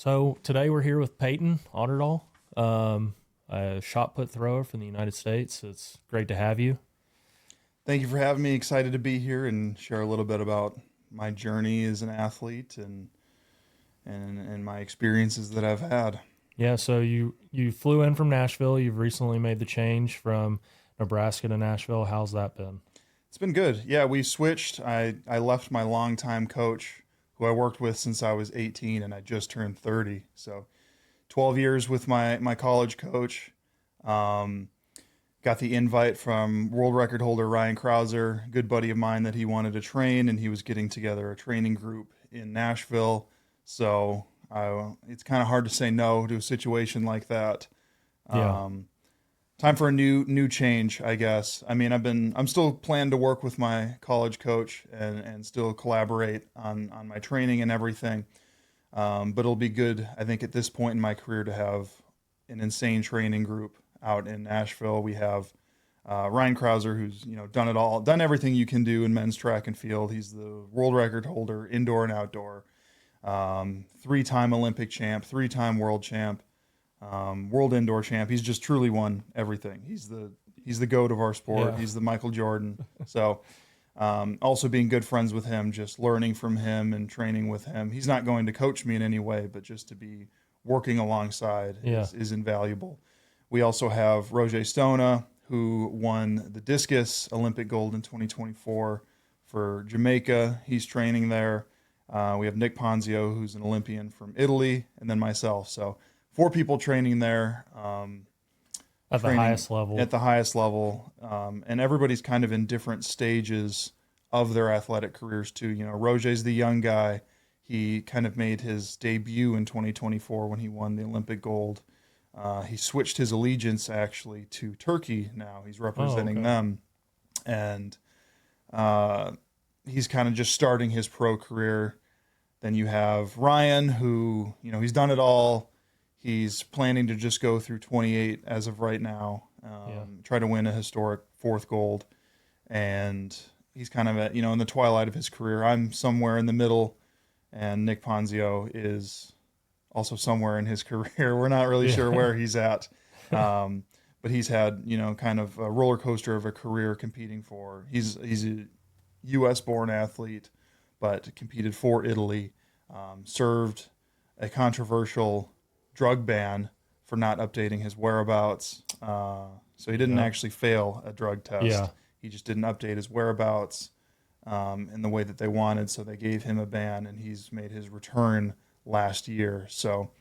So today we're here with Payton Otterdahl, a shot put thrower from the United States. It's great to have you. Thank you for having me. Excited to be here and share a little bit about my journey as an athlete and my experiences that I've had. Yeah, so you flew in from Nashville. You've recently made the change from Nebraska to Nashville. How's that been? It's been good. Yeah, we switched. I left my longtime coach, who I worked with since I was 18 and I just turned 30. So 12 years with my college coach. Um, Got the invite from world record holder Ryan Krauser, a good buddy of mine that he wanted to train, and he was getting together a training group in Nashville. So it's kind of hard to say no to a situation like that. Yeah, Um, Time for a new change, I guess. I mean, I'm still planning to work with my college coach and still collaborate on my training and everything. But it'll be good, I think, at this point in my career to have an insane training group out in Nashville. We have Ryan Krauser, who's done it all, done everything you can do in men's track and field. He's the world record holder, indoor and outdoor, three-time Olympic champ, three-time world champ, world indoor champ. He's just truly won everything. He's the goat of our sport. yeah, He's the Michael Jordan. So also being good friends with him, just learning from him and training with him. He's not going to coach me in any way, but just to be working alongside yeah. is invaluable. We also have Roger Stona, who won the discus Olympic gold in 2024 for Jamaica. He's training there. We have Nick Ponzio, who's an Olympian from Italy, and then myself. So four people training there, At the training highest level. at the highest level, and everybody's kind of in different stages of their athletic careers too. Roger's the young guy. He kind of made his debut in 2024 when he won the Olympic gold. He switched his allegiance actually to Turkey now. He's Oh, representing okay. them, and uh, he's kind of just starting his pro career. Then you have Ryan, who he's done it all. He's planning to just go through 28 as of right now, Yeah, try to win a historic fourth gold, and he's kind of at in the twilight of his career. I'm somewhere in the middle, and Nick Ponzio is also somewhere in his career. We're not really sure yeah, where he's at, um, but he's had kind of a roller coaster of a career competing for. He's a U.S. born athlete, but competed for Italy, served a controversial drug ban for not updating his whereabouts. So he didn't yeah, actually fail a drug yeah, test. He just didn't update his whereabouts in the way that they wanted. So they gave him a ban, and he's made his return last year. So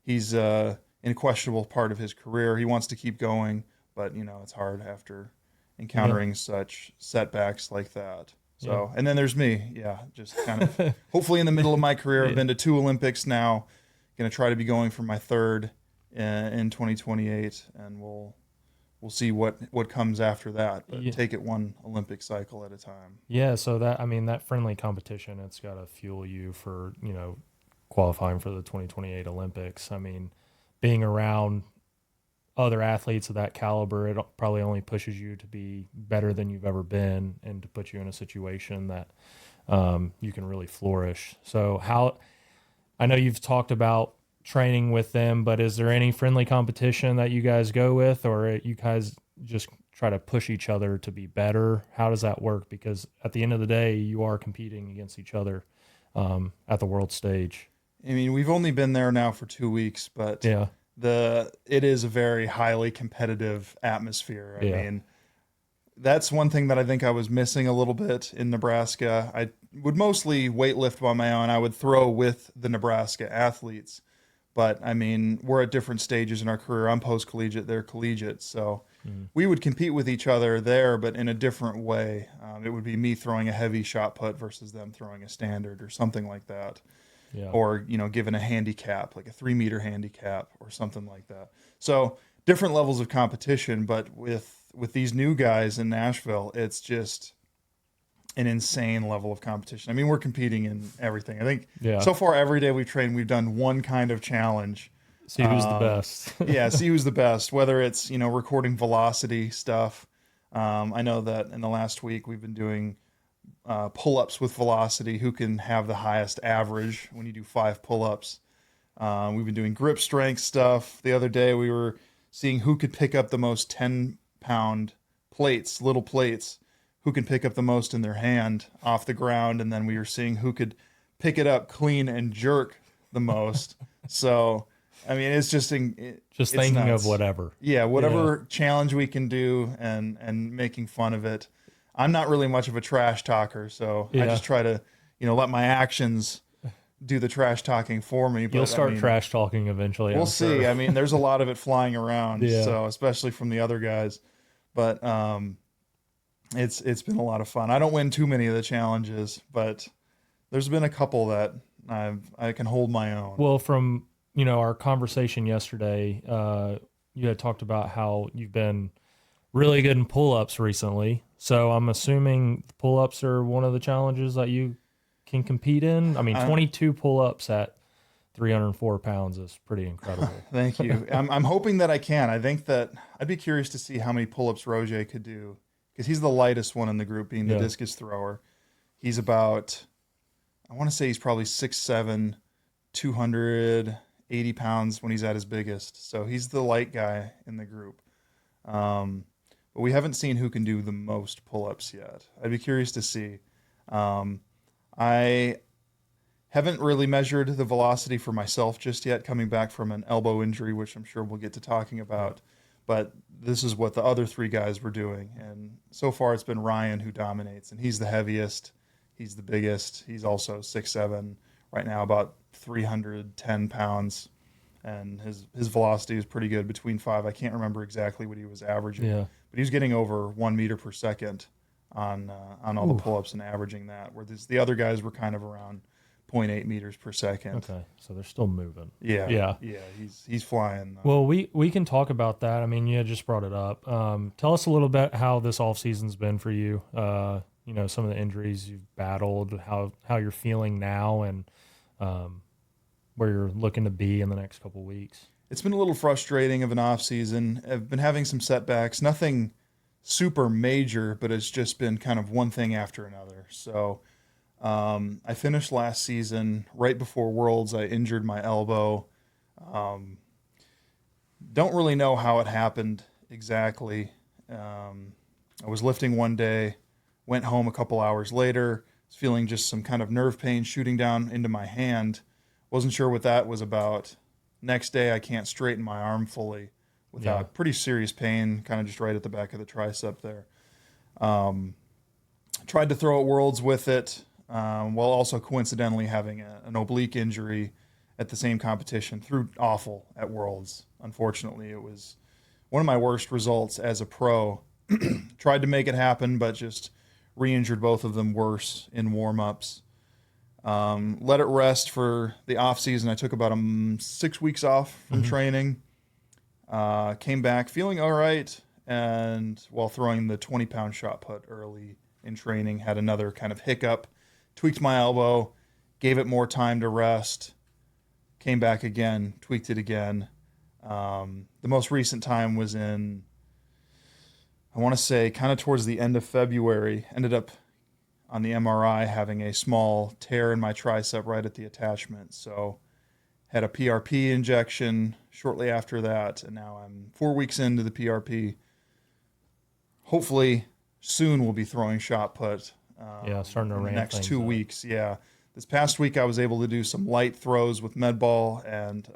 he's in a questionable part of his career. He wants to keep going, but it's hard after yeah, encountering such setbacks like that. yeah, So, and then there's me. Yeah, just kind of hopefully in the middle of my career. I've yeah, been to two Olympics now. Going to try to be going for my third in 2028, and we'll see what comes after that. But yeah. take it one Olympic cycle at a time. Yeah, so that friendly competition, it's got to fuel you for, qualifying for the 2028 Olympics. I mean, being around other athletes of that caliber, it probably only pushes you to be better than you've ever been and to put you in a situation that you can really flourish. So, I know you've talked about training with them, but is there any friendly competition that you guys go with, or you guys just try to push each other to be better? How does that work? Because at the end of the day, you are competing against each other at the world stage. I mean, we've only been there now for 2 weeks, but Yeah, it is a very highly competitive atmosphere. I yeah, mean, that's one thing that I think I was missing a little bit in Nebraska. I would mostly weightlift by my own. I would throw with the Nebraska athletes, but I mean, we're at different stages in our career. I'm post collegiate, they're collegiate, so mm, we would compete with each other there, but in a different way. It would be me throwing a heavy shot put versus them throwing a standard or something like that, yeah, or given a handicap like a 3 meter handicap or something like that. So different levels of competition, but with these new guys in Nashville, it's just an insane level of competition. I mean, we're competing in everything. I think yeah. so far every day we've trained, we've done one kind of challenge. See who's the Um, best. yeah, see who's the best. Whether it's recording velocity stuff. I know that in the last week we've been doing pull-ups with velocity. Who can have the highest average when you do 5 pull-ups? We've been doing grip strength stuff. The other day we were seeing who could pick up the most 10-pound plates, little plates, who can pick up the most in their hand off the ground. And then we were seeing who could pick it up clean and jerk the most. So, I mean, it's just, Just it's thinking of nuts. whatever. Yeah, Yeah. whatever challenge we can do and making fun of it. I'm not really much of a trash talker, so I Yeah. just try to, let my actions do the trash talking for me. You'll But I start mean, trash talking eventually, we'll I'm see. sure. I mean, there's a lot of it flying around, Yeah. so especially from the other guys. But it's been a lot of fun. I don't win too many of the challenges, but there's been a couple that I can hold my own. Well, from, our conversation yesterday, you had talked about how you've been really good in pull-ups recently. So I'm assuming pull-ups are one of the challenges that you can compete in. I mean, Uh, 22 pull-ups at 304 pounds is pretty incredible. Thank you. I'm hoping that I can. I think that I'd be curious to see how many pull-ups Roger could do because he's the lightest one in the group, being the Yeah. discus thrower. He's about, I want to say he's probably 6'7", 280 pounds when he's at his biggest. So he's the light guy in the group. Um, but we haven't seen who can do the most pull-ups yet. I'd be curious to see. Um, I haven't really measured the velocity for myself just yet, coming back from an elbow injury, which I'm sure we'll get to talking about. But this is what the other three guys were doing. And so far, it's been Ryan who dominates, and he's the heaviest. He's the biggest. He's also 6'7", right now, about 310 pounds. And his velocity is pretty good, between 5. I can't remember exactly what he was averaging, Yeah. but he was getting over 1 meter per second on all the Ooh. pull-ups and averaging that, where the other guys were kind of around zero point 0.8 meters per second. Okay. So they're still moving. Yeah, Yeah. yeah, he's flying. Well, we can talk about that. I mean, you had just brought it up. Tell us a little bit how this off season's been for you. Some of the injuries you've battled, how you're feeling now, and where you're looking to be in the next couple weeks. It's been a little frustrating of an off season. I've been having some setbacks. Nothing super major, but it's just been kind of one thing after another. So I finished last season right before Worlds. I injured my elbow. Don't really know how it happened exactly. I was lifting one day, went home a couple hours later, was feeling just some kind of nerve pain shooting down into my hand. Wasn't sure what that was about. Next day, I can't straighten my arm fully without Yeah. pretty serious pain, kind of just right at the back of the tricep there. Tried to throw at Worlds with it, while also coincidentally having an oblique injury at the same competition. Threw awful at Worlds. Unfortunately, it was one of my worst results as a pro. Tried to make it happen, but just re-injured both of them worse in warm-ups. Let it rest for the off season. I took about 6 weeks off from training. Came back feeling all right, and while throwing the 20-pound shot put early in training, had another kind of hiccup, tweaked my elbow, gave it more time to rest, came back again, tweaked it again. The most recent time was in, I want to say, kind of towards the end of February. Ended up on the MRI having a small tear in my tricep right at the attachment. So had a PRP injection shortly after that, and now I'm 4 weeks into the PRP. Hopefully soon we'll be throwing shot put. Yeah, starting to in the ramp next things 2 up. weeks. Yeah, this past week I was able to do some light throws with med ball and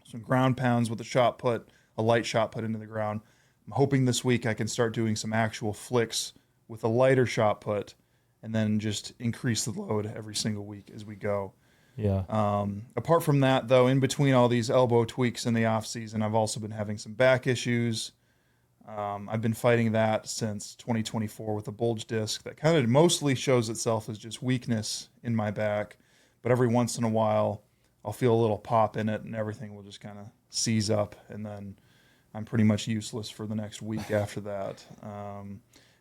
some ground pounds with a shot put, a light shot put into the ground. I'm hoping this week I can start doing some actual flicks with a lighter shot put, and then just increase the load every single week as we go. Yeah. Apart from that, though, in between all these elbow tweaks in the off season, I've also been having some back issues. I've been fighting that since 2024 with a bulge disc that kind of mostly shows itself as just weakness in my back, but every once in a while I'll feel a little pop in it and everything will just kind of seize up, and then I'm pretty much useless for the next week after that.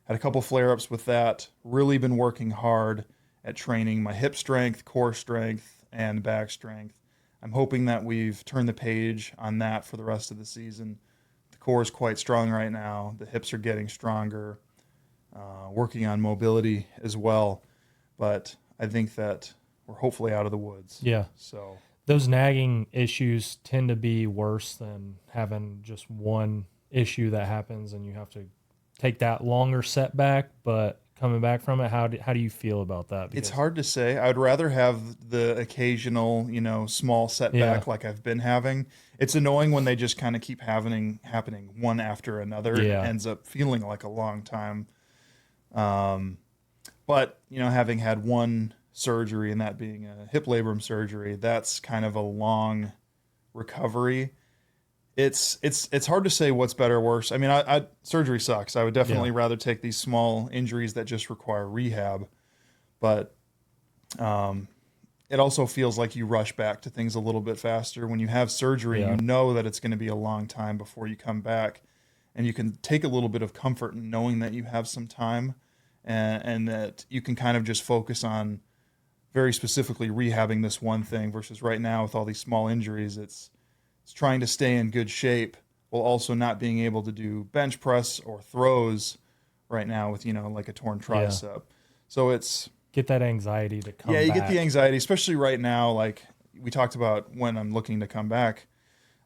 Had a couple flare-ups with that. Really been working hard at training my hip strength, core strength, and back strength. I'm hoping that we've turned the page on that for the rest of the season. The core is quite strong right now. The hips are getting stronger. Working on mobility as well. But I think that we're hopefully out of the woods. Yeah. So those nagging issues tend to be worse than having just one issue that happens and you have to take that longer setback, but coming back from it, how do you feel about that? It's Because hard to say. I would rather have the occasional, small yeah, setback like I've been having. It's annoying when they just kind of keep happening one after another, and it yeah, ends up feeling like a long time. Um, but having had one surgery and that being a hip labrum surgery, that's kind of a long recovery. It's hard to say what's better or worse. I mean, surgery sucks. I would yeah, definitely rather take these small injuries that just require rehab, but um, it also feels like you rush back to things a little bit faster. When you have surgery, you yeah, know that it's going to be a long time before you come back, and you can take a little bit of comfort in knowing that you have some time, and that you can kind of just focus on very specifically rehabbing this one thing versus right now with all these small injuries, it's trying to stay in good shape while also not being able to do bench press or throws right now with like a torn yeah. tricep. So it's Get that anxiety to yeah, come you get the back. anxiety, especially right now. Like we talked about when I'm looking to come back.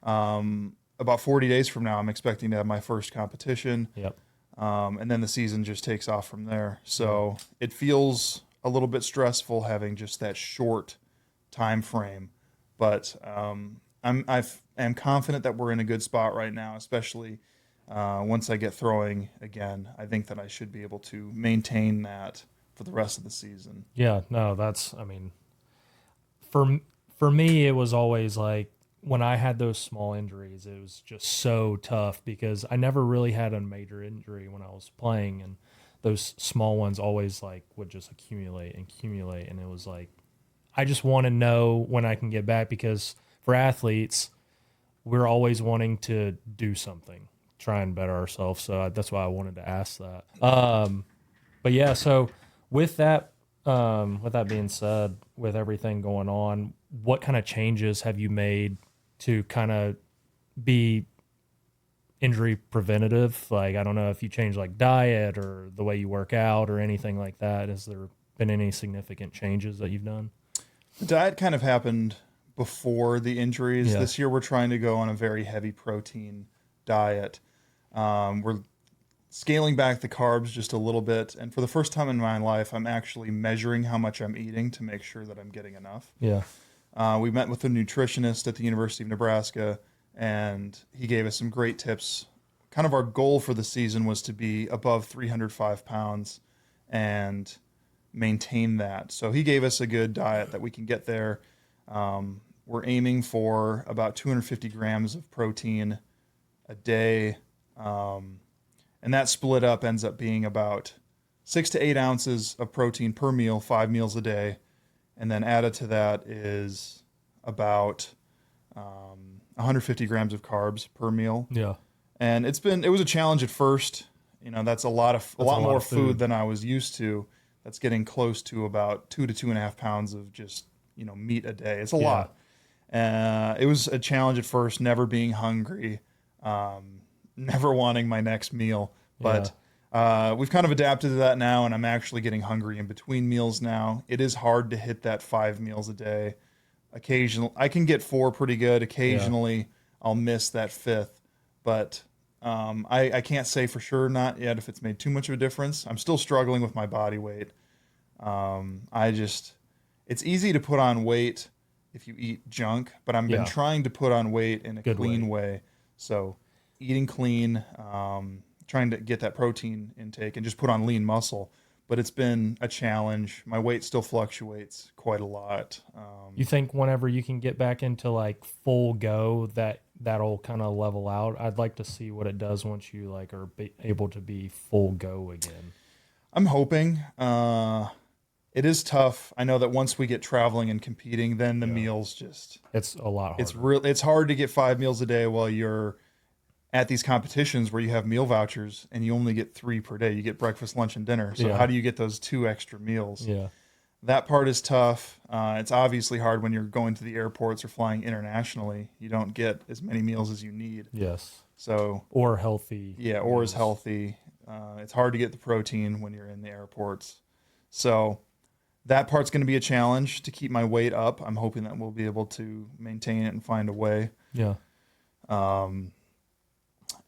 About 40 days from now, I'm expecting to have my first competition, Yep. and then the season just takes off from there. Yeah. So it feels a little bit stressful having just that short time frame, but am confident that we're in a good spot right now, especially once I get throwing again. I think that I should be able to maintain that for the rest of the season. Yeah. No, that's. I mean, for for me, it was always like when I had those small injuries, it was just so tough because I never really had a major injury when I was playing, and those small ones always like would just accumulate and accumulate, and it was like I just want to know when I can get back because for athletes, we're always wanting to do something, try and better ourselves. So that's why I wanted to ask that. But yeah, so with that, with that being said, with everything going on, what kind of changes have you made to kind of be injury preventative? Like, I don't know if you change like diet or the way you work out or anything like that. Has there been any significant changes that you've done? The diet kind of happened before the injuries. Yeah. This year, we're trying to go on a very heavy protein diet. We're scaling back the carbs just a little bit. And for the first time in my life, I'm actually measuring how much I'm eating to make sure that I'm getting enough. Yeah. We met with a nutritionist at the University of Nebraska, and he gave us some great tips. Kind of our goal for the season was to be above 305 pounds and maintain that. So he gave us a good diet that we can get there. We're aiming for about 250 grams of protein a day. And that split up ends up being about 6 to 8 ounces of protein per meal, 5 meals a day. And then added to that is about 150 grams of carbs per meal. Yeah. And it was a challenge at first. That's a That's a lot lot more of food food. than I was used to. That's getting close to about 2 to 2.5 pounds of just, meat a day. It's a Yeah. lot. It was a challenge at first, never being hungry, never wanting my next meal. Yeah. But we've kind of adapted to that now, and I'm actually getting hungry in between meals now. It is hard to hit that 5 meals a day. Occasionally, I can get four pretty good. Yeah. Occasionally, I'll miss that fifth, but I can't say for sure not yet if it's made too much of a difference. I'm still struggling with my body weight. I just, it's easy to put on weight if you eat junk, but I've been Yeah. trying to put on weight in a Good clean weight. way. So eating clean, trying to get that protein intake and just put on lean muscle. But it's been a challenge. My weight still fluctuates quite a lot. You think whenever you can get back into like full go that that'll kind of level out? I'd like to see what it does once you like are able to be full go again. I'm hoping. It is tough. I know that once we get traveling and competing, then the Yeah. meals just It's a lot harder. it's hard to get 5 meals a day while you're at these competitions where you have meal vouchers and you only get three per day. You get breakfast, lunch, and dinner. So how Yeah. do you get those two extra meals? Yeah. That part is tough. It's obviously hard when you're going to the airports or flying internationally. You don't get as many meals as you need. Yes. So Or healthy yeah, or is meals. healthy. It's hard to get the protein when you're in the airports. So that part's going to be a challenge to keep my weight up. I'm hoping that we'll be able to maintain it and find a way. Yeah. Um,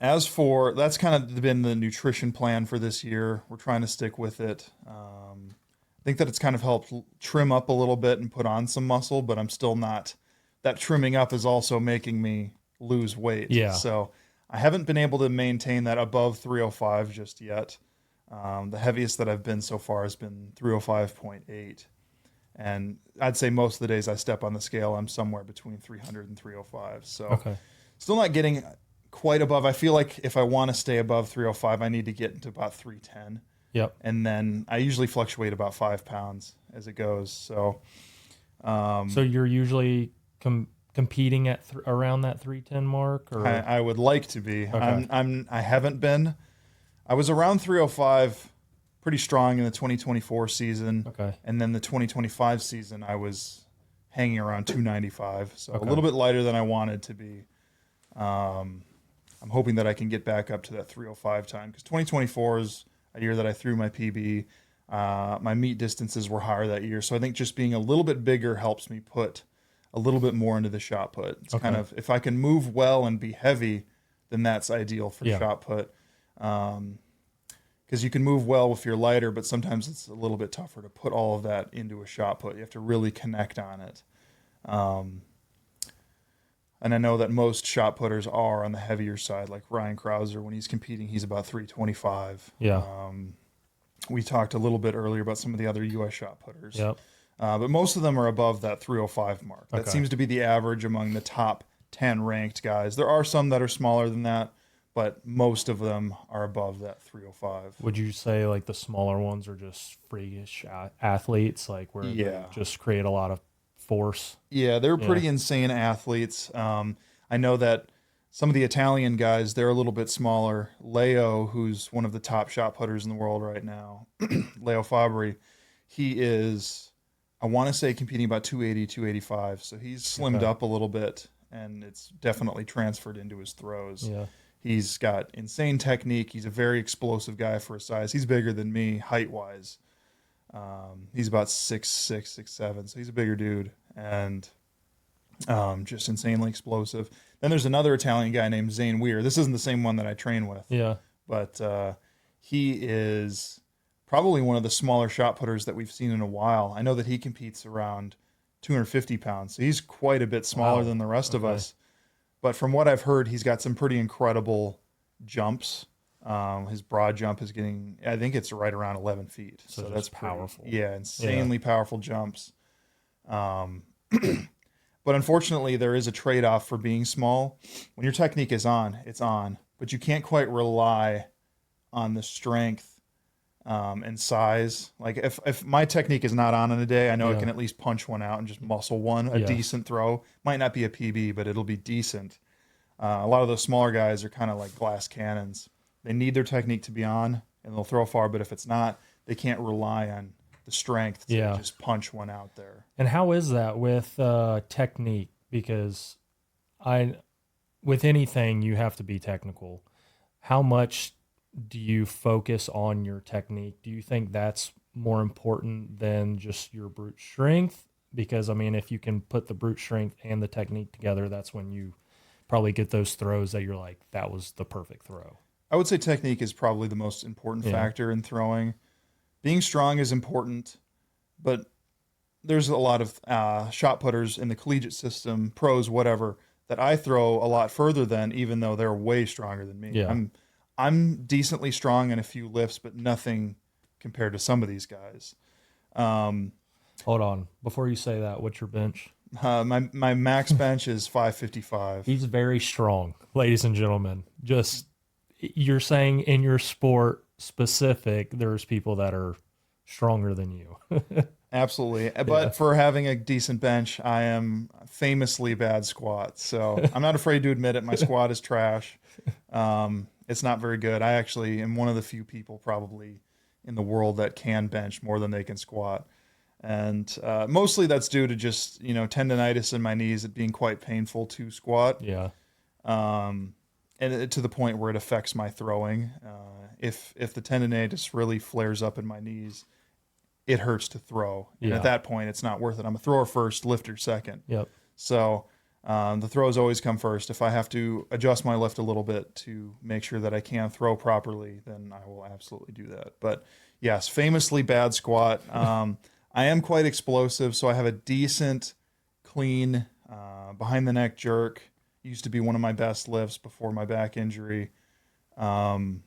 as for that's kind of been the nutrition plan for this year. We're trying to stick with it. I think that it's kind of helped trim up a little bit and put on some muscle, but I'm still not. That trimming up is also making me lose weight. Yeah. So I haven't been able to maintain that above 305 just yet. The heaviest that I've been so far has been 305.8. And I'd say most of the days I step on the scale, I'm somewhere between 300 and 305. So Okay. still not getting quite above. I feel like if I want to stay above 305, I need to get into about 310. Yep. And then I usually fluctuate about 5 pounds as it goes. So, So you're usually competing at around that 310 mark, or I would like to be. Okay. I haven't been. I was around 305 pretty strong in the 2024 season. Okay. And then the 2025 season, I was hanging around 295. So Okay. a little bit lighter than I wanted to be. I'm hoping that I can get back up to that 305 time, because 2024 is a year that I threw my PB. My meet distances were higher that year. So I think just being a little bit bigger helps me put a little bit more into the shot put. It's Okay. kind of, if I can move well and be heavy, then that's ideal for Yeah. shot put. Because you can move well if you're lighter, but sometimes it's a little bit tougher to put all of that into a shot put. You have to really connect on it. And I know that most shot putters are on the heavier side, like Ryan Krauser. When he's competing, he's about 325. Yeah. We talked a little bit earlier about some of the other U.S. shot putters. Yep. But most of them are above that 305 mark. That Okay. seems to be the average among the top 10 ranked guys. There are some that are smaller than that, but most of them are above that 305. Would you say like the smaller ones are just freakish athletes, like where Yeah. they just create a lot of force? Yeah, they're Yeah. pretty insane athletes. I know that some of the Italian guys, they're a little bit smaller. Leo, who's one of the top shot putters in the world right now, Leo Fabri, he is, I want to say, competing about 280, 285. So he's slimmed Okay. up a little bit, and it's definitely transferred into his throws. Yeah. He's got insane technique. He's a very explosive guy for his size. He's bigger than me height-wise. He's about 6'6", 6'7", so he's a bigger dude, and just insanely explosive. Then there's another Italian guy named Zane Weir. This isn't the same one that I train with, Yeah. but he is probably one of the smaller shot putters that we've seen in a while. I know that he competes around 250 pounds, so he's quite a bit smaller Wow. than the rest of Okay. us. But from what I've heard, he's got some pretty incredible jumps. His broad jump is getting, I think it's right around 11 feet. So So just that's pretty- powerful. Yeah, insanely powerful jumps. But unfortunately, there is a trade-off for being small. When your technique is on, it's on. But you can't quite rely on the strength and size. Like if my technique is not on in a day, I know I Yeah. can at least punch one out and just muscle one, a Yeah. decent throw. Might not be a PB, but it'll be decent. A lot of those smaller guys are kind of like glass cannons. They need their technique to be on, and they'll throw far. But if it's not, they can't rely on the strength to Yeah. just punch one out there. And how is that with technique? Because with anything, you have to be technical. How much do you focus on your technique? Do you think that's more important than just your brute strength? Because, I mean, if you can put the brute strength and the technique together, that's when you probably get those throws that you're like, that was the perfect throw. I would say technique is probably the most important Yeah. factor in throwing. Being strong is important, but there's a lot of shot putters in the collegiate system, pros, whatever, that I throw a lot further than, even though they're way stronger than me. Yeah. I'm decently strong in a few lifts, but nothing compared to some of these guys. Hold on. Before you say that, what's your bench? My max bench is 555. He's very strong, ladies and gentlemen. Just, you're saying in your sport specific, there's people that are stronger than you. Absolutely. Yeah. But for having a decent bench, I am famously bad squat. So I'm not afraid to admit it. My squat is trash. It's not very good. I actually am one of the few people probably in the world that can bench more than they can squat. And mostly that's due to just, tendonitis in my knees, it being quite painful to squat. Yeah. And to the point where it affects my throwing. If the tendonitis really flares up in my knees, it hurts to throw. And at Yeah. that point, it's not worth it. I'm a thrower first, lifter second. Yep. So the throws always come first. If I have to adjust my lift a little bit to make sure that I can throw properly, then I will absolutely do that. But yes, famously bad squat. I am quite explosive, so I have a decent, clean behind the neck jerk. Used to be one of my best lifts before my back injury. In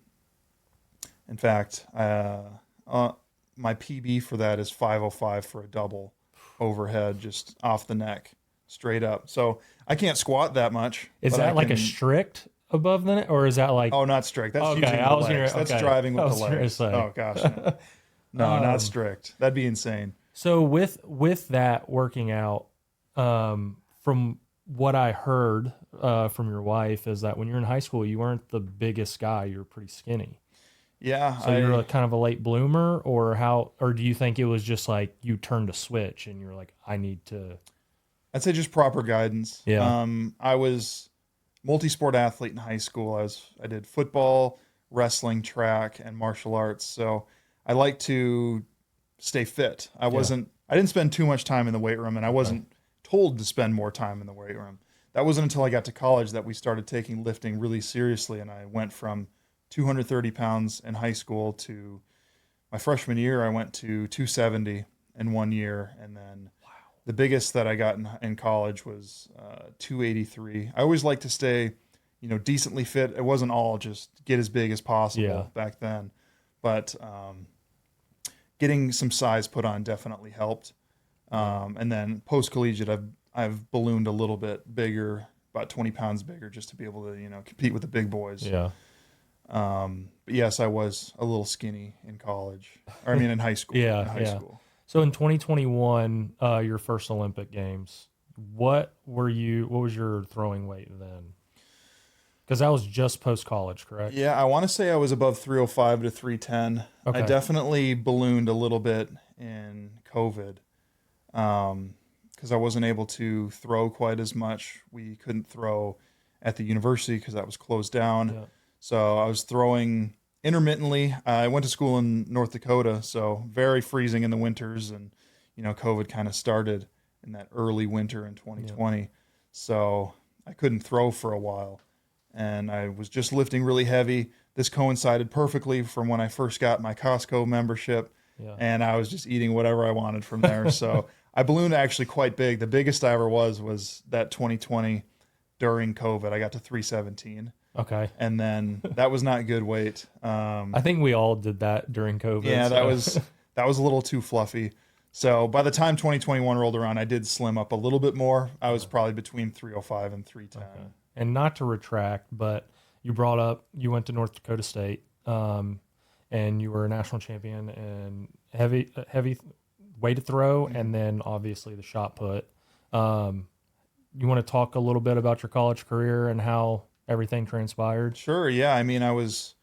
fact, my PB for that is 505 for a double overhead, just off the neck, straight up. So I can't squat that much. Is but that I like a can, strict above the net, or is that like? Oh, not strict. That's Okay, using I the was legs. gonna. That's Okay, driving I with the was gonna legs. say. Oh gosh, no, no, not strict. That'd be insane. So with that working out, from what I heard from your wife is that when you're in high school, you weren't the biggest guy. You were pretty skinny. Yeah, So you're like kind of a late bloomer, or how? Or do you think it was just like you turned a switch and you're like, I need to? I'd say just proper guidance. Yeah. I was multi-sport athlete in high school. I did football, wrestling, track, and martial arts. So I like to stay fit. I didn't spend too much time in the weight room, and I wasn't told to spend more time in the weight room. That wasn't until I got to college that we started taking lifting really seriously, and I went from 230 pounds in high school to my freshman year. I went to 270 in 1 year, and then the biggest that I got in college was 283. I always like to stay, decently fit. It wasn't all just get as big as possible back then, but getting some size put on definitely helped. And then post collegiate, I've ballooned a little bit bigger, about 20 pounds bigger, just to be able to compete with the big boys. Yeah. But yes, I was a little skinny in college. Or I mean, in high school. Yeah, in high yeah. school. So in 2021, your first Olympic Games, what was your throwing weight then? Because that was just post college, correct? Yeah, I want to say I was above 305 to 310. Okay. I definitely ballooned a little bit in COVID because I wasn't able to throw quite as much. We couldn't throw at the university because that was closed down. Yeah. So I was throwing intermittently. I went to school in North Dakota, so very freezing in the winters, and COVID kind of started in that early winter in 2020. Yeah. So I couldn't throw for a while, and I was just lifting really heavy. This coincided perfectly from when I first got my Costco membership, Yeah. and I was just eating whatever I wanted from there. So I ballooned actually quite big. The biggest I ever was that 2020 during COVID. I got to 317. Okay. And then that was not good weight. I think we all did that during COVID. Yeah, so. that was a little too fluffy. So by the time 2021 rolled around, I did slim up a little bit more. I was probably between 305 and 310. Okay. And not to retract, but you brought up you went to North Dakota State, and you were a national champion in heavy weighted throw, and then obviously the shot put. You want to talk a little bit about your college career and how everything transpired? Sure, yeah. I mean, I was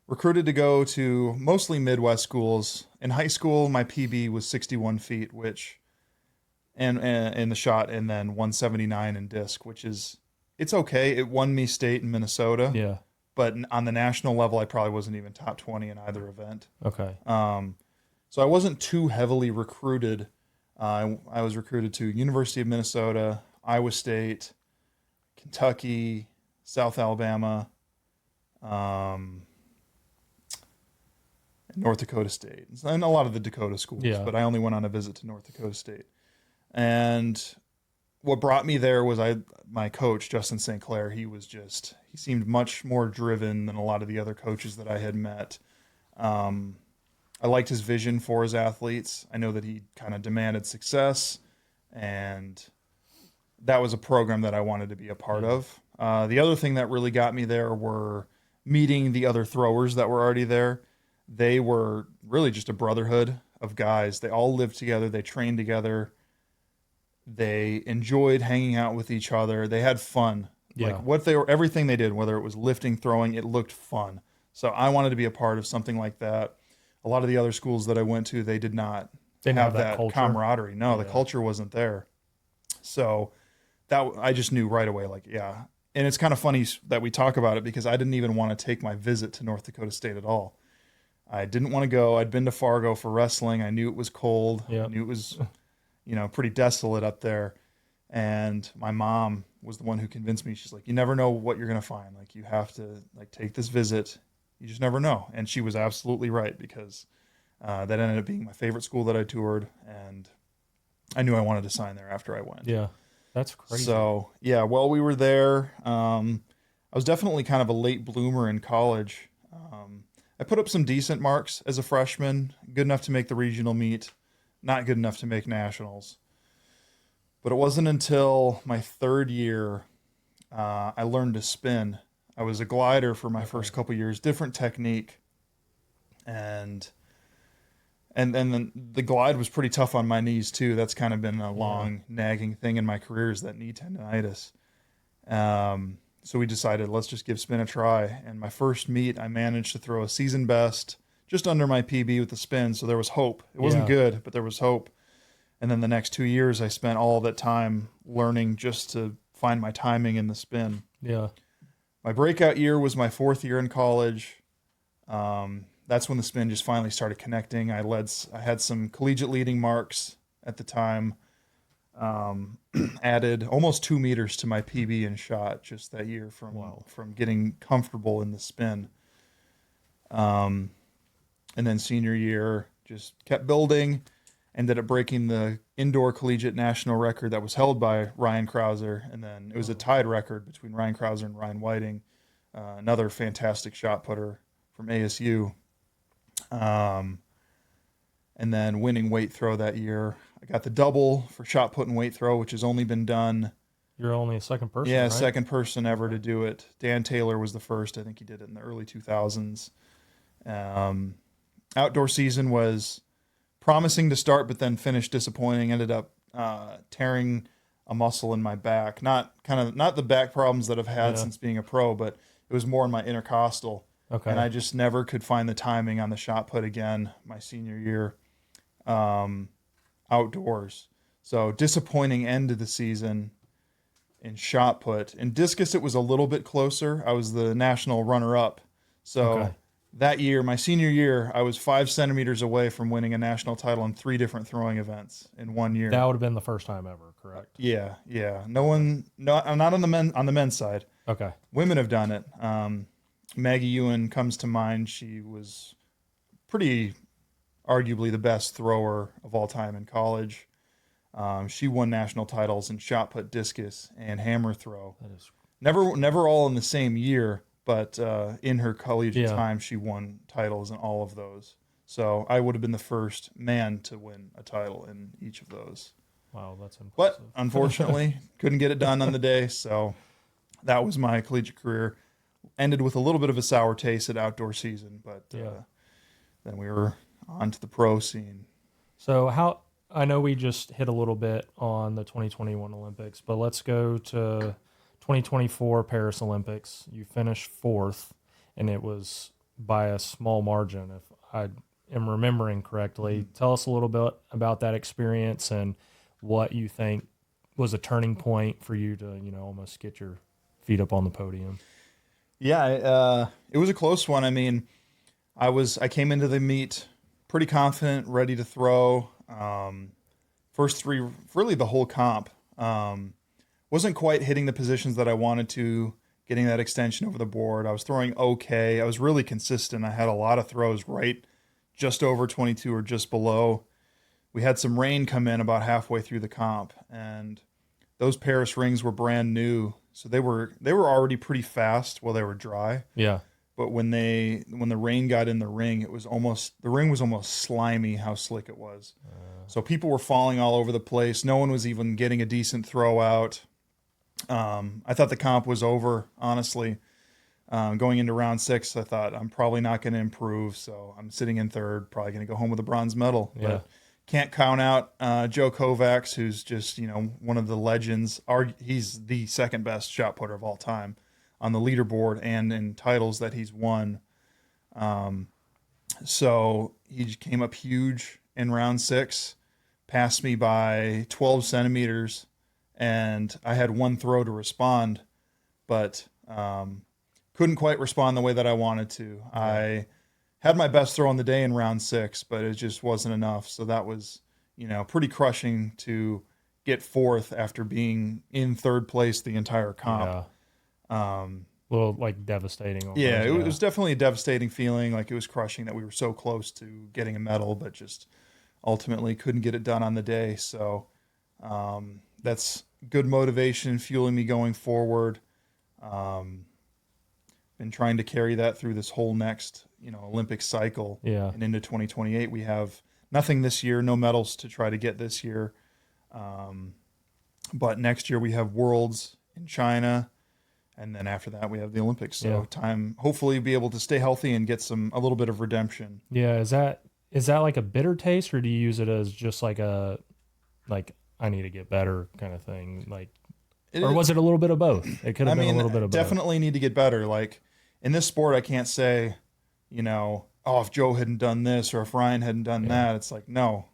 recruited to go to mostly Midwest schools. In high school, my PB was 61 feet, which, and in the shot, and then 179 in disc, which is, it's okay. It won me state in Minnesota. Yeah. But on the national level, I probably wasn't even top 20 in either event. Okay. So I wasn't too heavily recruited. I was recruited to University of Minnesota, Iowa State, Kentucky, South Alabama, and North Dakota State, and a lot of the Dakota schools. Yeah. But I only went on a visit to North Dakota State. And what brought me there was my coach, Justin St. Clair. He seemed much more driven than a lot of the other coaches that I had met. I liked his vision for his athletes. I know that he kind of demanded success, and that was a program that I wanted to be a part of. The other thing that really got me there were meeting the other throwers that were already there. They were really just a brotherhood of guys. They all lived together. They trained together. They enjoyed hanging out with each other. They had fun. Yeah. Like everything they did, whether it was lifting, throwing, it looked fun. So I wanted to be a part of something like that. A lot of the other schools that I went to, they didn't have that culture. camaraderie. No, Yeah. the culture wasn't there. So that I just knew right away, like, yeah. And it's kind of funny that we talk about it because I didn't even want to take my visit to North Dakota State at all. I didn't want to go. I'd been to Fargo for wrestling. I knew it was cold. I Yep. knew it was, pretty desolate up there. And my mom was the one who convinced me. She's like, you never know what you're going to find. Like, you have to like take this visit. You just never know. And she was absolutely right, because that ended up being my favorite school that I toured. And I knew I wanted to sign there after I went. Yeah. That's crazy. So, yeah, while we were there, I was definitely kind of a late bloomer in college. I put up some decent marks as a freshman, good enough to make the regional meet, not good enough to make nationals. But it wasn't until my third year I learned to spin. I was a glider for my Okay. first couple years, different technique, and and then the glide was pretty tough on my knees too. That's kind of been a Yeah. long nagging thing in my career, is that knee tendonitis. So we decided, let's just give spin a try. And my first meet, I managed to throw a season best just under my PB with the spin. So there was hope. It wasn't Yeah. good, but there was hope. And then the next 2 years, I spent all that time learning just to find my timing in the spin. Yeah. My breakout year was my fourth year in college. That's when the spin just finally started connecting. I had some collegiate leading marks at the time. Um, Added almost 2 meters to my PB in shot just that year Wow. from getting comfortable in the spin. Um, and then senior year just kept building. Ended up breaking the indoor collegiate national record that was held by Ryan Krauser, and then it was a Oh. tied record between Ryan Krauser and Ryan Whiting, another fantastic shot putter from ASU. Um, and then winning weight throw that year. I got the double for shot put and weight throw, which has only been done. You're only a second person, Yeah, right? second person ever to Okay. do it. Dan Taylor was the first. I think he did it in the early 2000s. Um, Outdoor season was promising to start, but then finished disappointing. Ended up tearing a muscle in my back. Not the back problems that I've had Yeah. since being a pro, but it was more in my intercostal. And Okay. I just never could find the timing on the shot put again my senior year, um, outdoors. So disappointing end of the season in shot put. In discus, it was a little bit closer. I was the national runner up. So Okay. that year, my senior year, I was 5 centimeters away from winning a national title in three different throwing events in one That year. would have been the first time ever, correct? Yeah, yeah. No one, no, not on the men's side. Okay. Women have done it. Maggie Ewan comes to mind. She was pretty arguably the best thrower of all time in college. She won national titles in shot put, discus, and hammer throw. That is. Never all in the same year, but in her collegiate Yeah. time, she won titles in all of those. So I would have been the first man to win a title in each of those. Wow, that's But impressive. unfortunately, couldn't get it done on the day. So that was my collegiate career. Ended with a little bit of a sour taste at outdoor season, but Yeah. then we were on to the pro scene. So how I know we just hit a little bit on the 2021 Olympics, but let's go to 2024 Paris Olympics. You finished fourth, and it was by a small margin, if I am remembering correctly. Tell us a little bit about that experience and what you think was a turning point for you to, almost get your feet up on the podium. Yeah, it was a close one. I mean, I came into the meet pretty confident, ready to throw. First three, really the whole comp. Wasn't quite hitting the positions that I wanted to, getting that extension over the board. I was throwing okay. I was really consistent. I had a lot of throws right just over 22 or just below. We had some rain come in about halfway through the comp, and those Paris rings were brand new, so they were already pretty fast while they were dry. Yeah. But when the rain got in the ring, the ring was almost slimy how slick it was. So people were falling all over the place. No one was even getting a decent throw out. I thought the comp was over, honestly. Going into round six, I thought I'm probably not going to improve, so I'm sitting in third, probably going to go home with a bronze medal. Yeah. But can't count out Joe Kovacs, who's just one of the legends. He's the second best shot putter of all time on the leaderboard and in titles that he's won. So he came up huge in round six, passed me by 12 centimeters, and I had one throw to respond, but couldn't quite respond the way that I wanted to. Yeah. I had my best throw on the day in round 6, but it just wasn't enough. So that was, pretty crushing to get fourth after being in third place the entire comp. Yeah. Um, A little like devastating yeah, almost. it Yeah. was definitely a devastating feeling. Like it was crushing that we were so close to getting a medal, but just ultimately couldn't get it done on the day. So that's good motivation fueling me going forward. Um, been trying to carry that through this whole next, Olympic cycle Yeah. and into 2028. We have nothing this year, no medals to try to get this year. Um, but next year we have Worlds in China, and then after that we have the Olympics. So Yeah. time, hopefully, be able to stay healthy and get a little bit of redemption. Yeah. Is that like a bitter taste, or do you use it as just like a like I need to get better kind of thing? Like, or It, was it a little bit of both? It could I have been a mean, little bit of both. definitely need to get better. Like in this sport, I can't say, oh, if Joe hadn't done this or if Ryan hadn't done Yeah. that. It's like, no,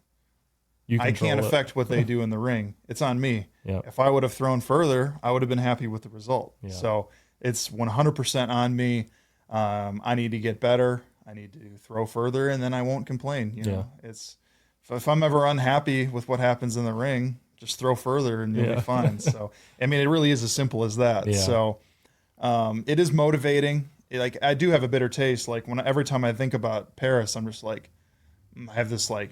You I can't control it. affect what they do in the ring. It's on me. Yeah. If I would have thrown further, I would have been happy with the result. Yeah. So it's 100% on me. I need to get better. I need to throw further, and then I won't complain. Yeah. It's if I'm ever unhappy with what happens in the ring, just throw further, and you'll Yeah. be fine. So I mean, it really is as simple as that. Yeah. So it is motivating. Like I do have a bitter taste. Like every time I think about Paris, I'm just like, I have this like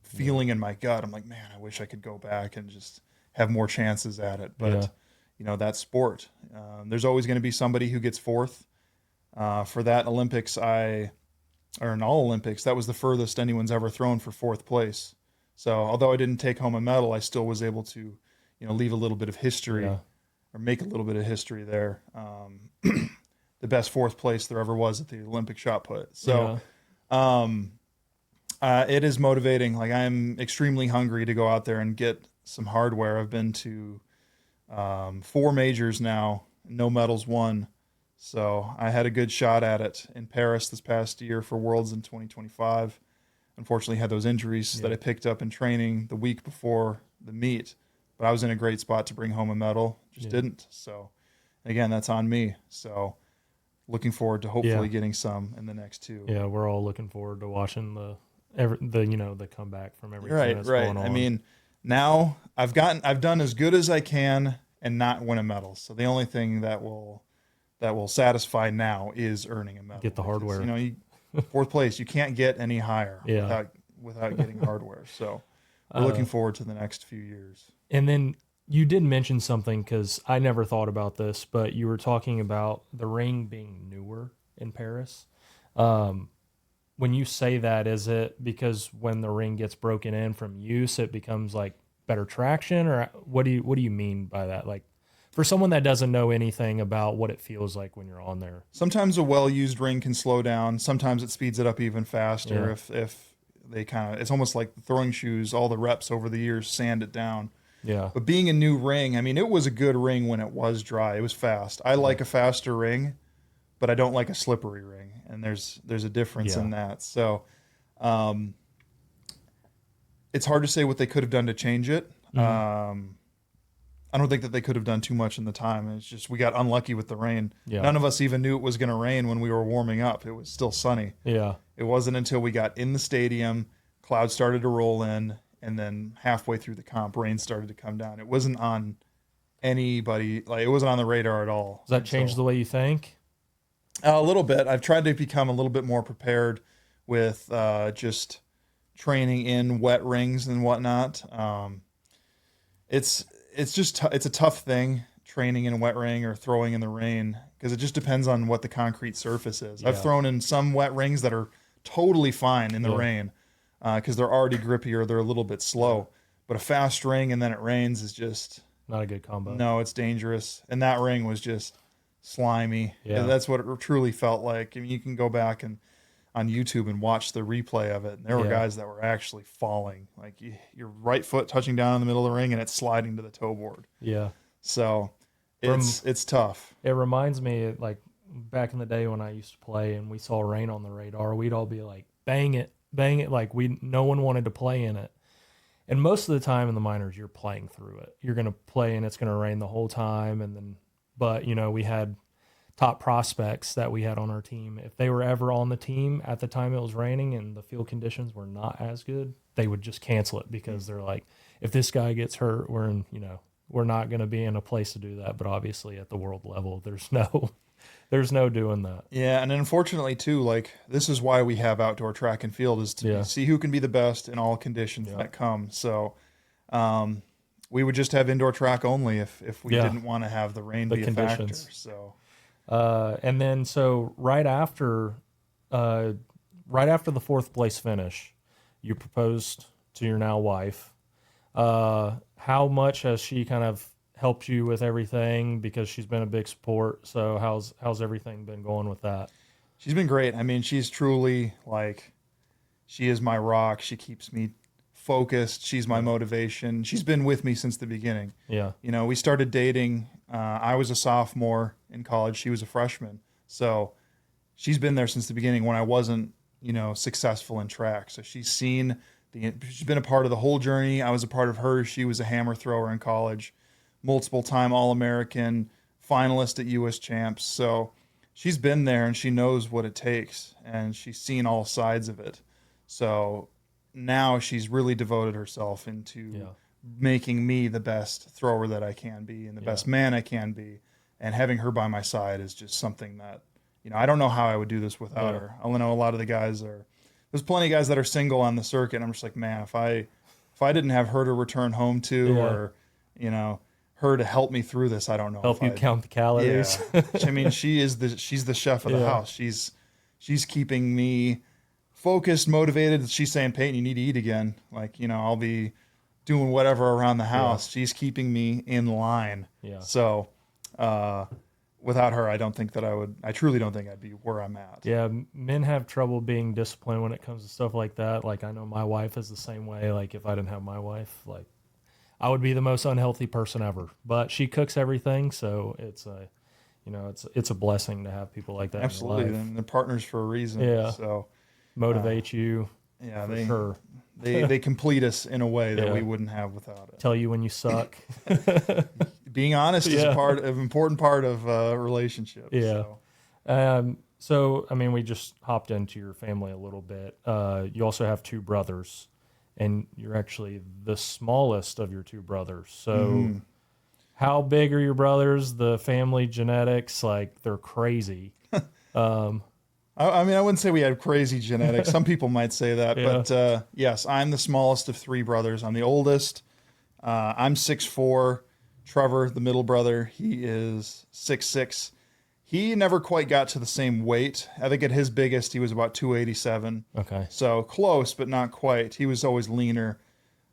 feeling in my gut. I'm like, man, I wish I could go back and just have more chances at it. But that's sport. There's always going to be somebody who gets fourth. For that Olympics, or in all Olympics, that was the furthest anyone's ever thrown for fourth place. So although I didn't take home a medal, I still was able to, leave a little bit of history Yeah. or make a little bit of history there. The best fourth place there ever was at the Olympic shot put. So it is motivating. Like I'm extremely hungry to go out there and get some hardware. I've been to 4 majors now, no medals won. So I had a good shot at it in Paris this past year for Worlds in 2025. Unfortunately, had those injuries that I picked up in training the week before the meet, but I was in a great spot to bring home a medal. Just didn't. So again, that's on me. So looking forward to hopefully getting some in the next 2. Yeah, we're all looking forward to watching the comeback from everything Right, that's right. going on. I mean, now I've done as good as I can and not win a medal. So the only thing that will satisfy now is earning a medal. Get the hardware. Fourth place, you can't get any higher without getting hardware. So we're looking forward to the next few years. And then you did mention something, because I never thought about this, but you were talking about the ring being newer in Paris. When you say that, is it because when the ring gets broken in from use, it becomes like better traction, or what do you mean by that? Like, for someone that doesn't know anything about what it feels like when you're on there. Sometimes a well-used ring can slow down. Sometimes it speeds it up even faster. Yeah. If they it's almost like the throwing shoes. All the reps over the years sand it down. Yeah. But being a new ring, I mean, it was a good ring when it was dry. It was fast. I like a faster ring, but I don't like a slippery ring, and there's a difference in that. So, it's hard to say what they could have done to change it. I don't think that they could have done too much in the time. It's just we got unlucky with the rain. Yeah. None of us even knew it was going to rain when we were warming up. It was still sunny. Yeah. It wasn't until we got in the stadium, clouds started to roll in, and then halfway through the comp, rain started to come down. It wasn't on anybody, like it wasn't on the radar at all. Does that change the way you think? A little bit. I've tried to become a little bit more prepared with just training in wet rings and whatnot. It's just it's a tough thing training in a wet ring or throwing in the rain, because it just depends on what the concrete surface is. I've thrown in some wet rings that are totally fine in the rain because they're already grippy or they're a little bit slow. But a fast ring and then it rains is just not a good combo. No, it's dangerous. And that ring was just slimy. Yeah. That's what it truly felt like. I mean, you can go back and on YouTube and watch the replay of it. And there were guys that were actually falling. Like your right foot touching down in the middle of the ring and it's sliding to the toe board. Yeah. So it's tough. It reminds me, like, back in the day when I used to play and we saw rain on the radar, we'd all be like, bang it. Like no one wanted to play in it. And most of the time in the minors, you're playing through it. You're going to play and it's going to rain the whole time. But we had top prospects that we had on our team, if they were ever on the team at the time it was raining and the field conditions were not as good, they would just cancel it because they're like, if this guy gets hurt, we're not going to be in a place to do that. But obviously at the world level, there's no doing that. Yeah, and unfortunately too, like this is why we have outdoor track and field is to see who can be the best in all conditions that come. So we would just have indoor track only if we didn't want to have the rain be conditions. A factor. So and then so right after the fourth place finish, you proposed to your now wife. How much has she kind of helped you with everything, because she's been a big support? So how's everything been going with that? She's been great. I mean, she's truly like, she is my rock. She keeps me focused. She's my motivation. She's been with me since the beginning. Yeah. You know, we started dating. I was a sophomore in college. She was a freshman. So she's been there since the beginning when I wasn't, successful in track. So she's been a part of the whole journey. I was a part of hers. She was a hammer thrower in college, multiple time All-American, finalist at U.S. Champs. So she's been there and she knows what it takes, and she's seen all sides of it. So now she's really devoted herself into making me the best thrower that I can be and the best man I can be. And having her by my side is just something that, I don't know how I would do this without her. I know a lot of the guys there's plenty of guys that are single on the circuit, and I'm just like, man, if I didn't have her to return home to or, her to help me through this, I don't know. Help you count the calories. Yeah. I mean, she's the chef of the house. She's keeping me focused, motivated. She's saying, Payton, you need to eat again. Like, I'll be doing whatever around the house. She's keeping me in line. Yeah. So, without her, I truly don't think I'd be where I'm at. Yeah. Men have trouble being disciplined when it comes to stuff like that. Like, I know my wife is the same way. Like, if I didn't have my wife, like, I would be the most unhealthy person ever. But she cooks everything, so it's a blessing to have people like that. Absolutely, in your life. and they're partners for a reason. Yeah. So motivate you. Yeah, they complete us in a way that we wouldn't have without it. Tell you when you suck. Being honest is an important part of a relationship. Yeah. So. So I mean, we just hopped into your family a little bit. You also have two brothers, and you're actually the smallest of your two brothers. So how big are your brothers? The family genetics, like, they're crazy. I mean, I wouldn't say we had crazy genetics. Some people might say that. But yes, I'm the smallest of three brothers. I'm the oldest. I'm 6'4". Trevor, the middle brother, he is 6'6". He never quite got to the same weight. I think at his biggest, he was about 287. Okay. So close, but not quite. He was always leaner.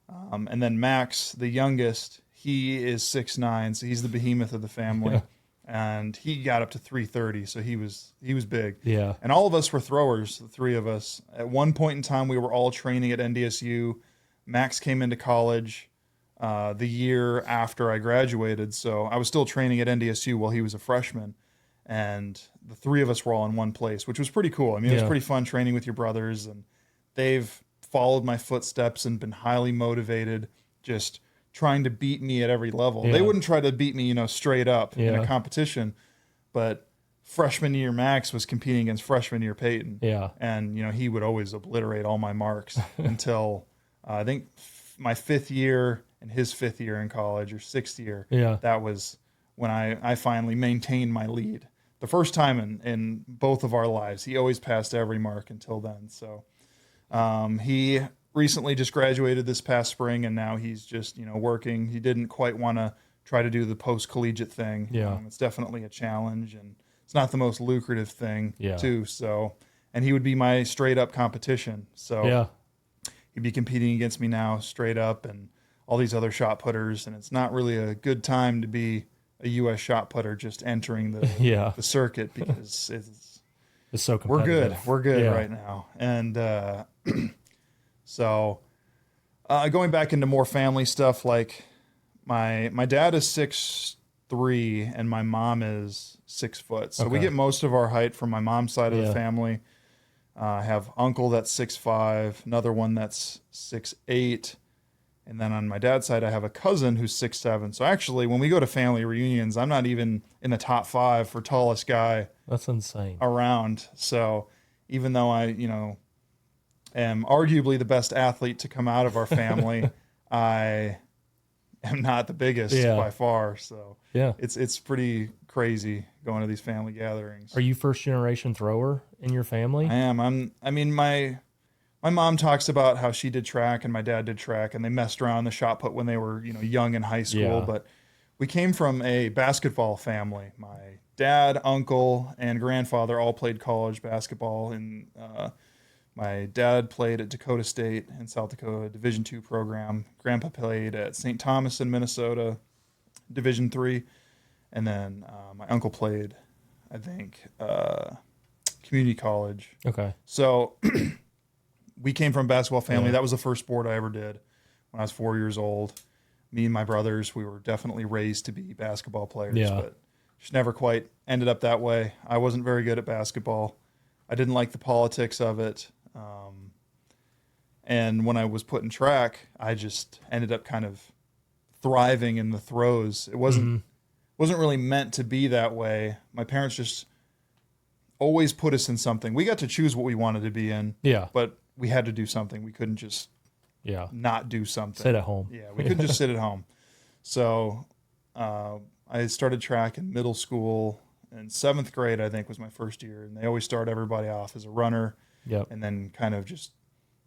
And then Max, the youngest, he is 6'9", so he's the behemoth of the family. And he got up to 330, so he was big. Yeah. And all of us were throwers, the three of us. At one point in time, we were all training at NDSU. Max came into college the year after I graduated, so I was still training at NDSU while he was a freshman. And the three of us were all in one place, which was pretty cool. I mean, it was pretty fun training with your brothers, and they've followed my footsteps and been highly motivated, just trying to beat me at every level. They wouldn't try to beat me, straight up in a competition, but freshman year Max was competing against freshman year Payton. Yeah. And, he would always obliterate all my marks until I think my fifth year and his fifth year in college, or sixth year. Yeah. That was when I finally maintained my lead. The first time in both of our lives. He always passed every mark until then. So he recently just graduated this past spring, and now he's just, working. He didn't quite want to try to do the post-collegiate thing. Yeah. It's definitely a challenge, and it's not the most lucrative thing, too. So, and he would be my straight-up competition. So he'd be competing against me now straight up, and all these other shot putters, and it's not really a good time to be a U.S. shot putter just entering the circuit, because it's so competitive. We're good right now. And so going back into more family stuff, like my dad is 6'3" and my mom is 6 foot. So we get most of our height from my mom's side of the family. I have uncle that's 6'5", another one that's 6'8", And then on my dad's side, I have a cousin who's 6'7". So actually, when we go to family reunions, I'm not even in the top 5 for tallest guy That's insane. around. So even though I, am arguably the best athlete to come out of our family, I am not the biggest Yeah. by far. So Yeah. it's pretty crazy going to these family gatherings. Are you first generation thrower in your family? I am. I mean, my mom talks about how she did track and my dad did track, and they messed around the shot put when they were, young in high school. Yeah. But we came from a basketball family. My dad, uncle, and grandfather all played college basketball, and my dad played at Dakota State in South Dakota, Division II program. Grandpa played at St. Thomas in Minnesota, Division III, and then my uncle played, I think, community college. Okay. So we came from a basketball family. Yeah. That was the first sport I ever did when I was 4 years old. Me and my brothers, we were definitely raised to be basketball players, Yeah. but just never quite ended up that way. I wasn't very good at basketball. I didn't like the politics of it. And when I was put in track, I just ended up kind of thriving in the throws. It wasn't really meant to be that way. My parents just always put us in something. We got to choose what we wanted to be in, Yeah. but we had to do something. We couldn't just Yeah. not do something. Sit at home. Yeah, we couldn't just sit at home. So I started track in middle school. In 7th grade, I think, was my first year. And they always start everybody off as a runner Yep. and then kind of just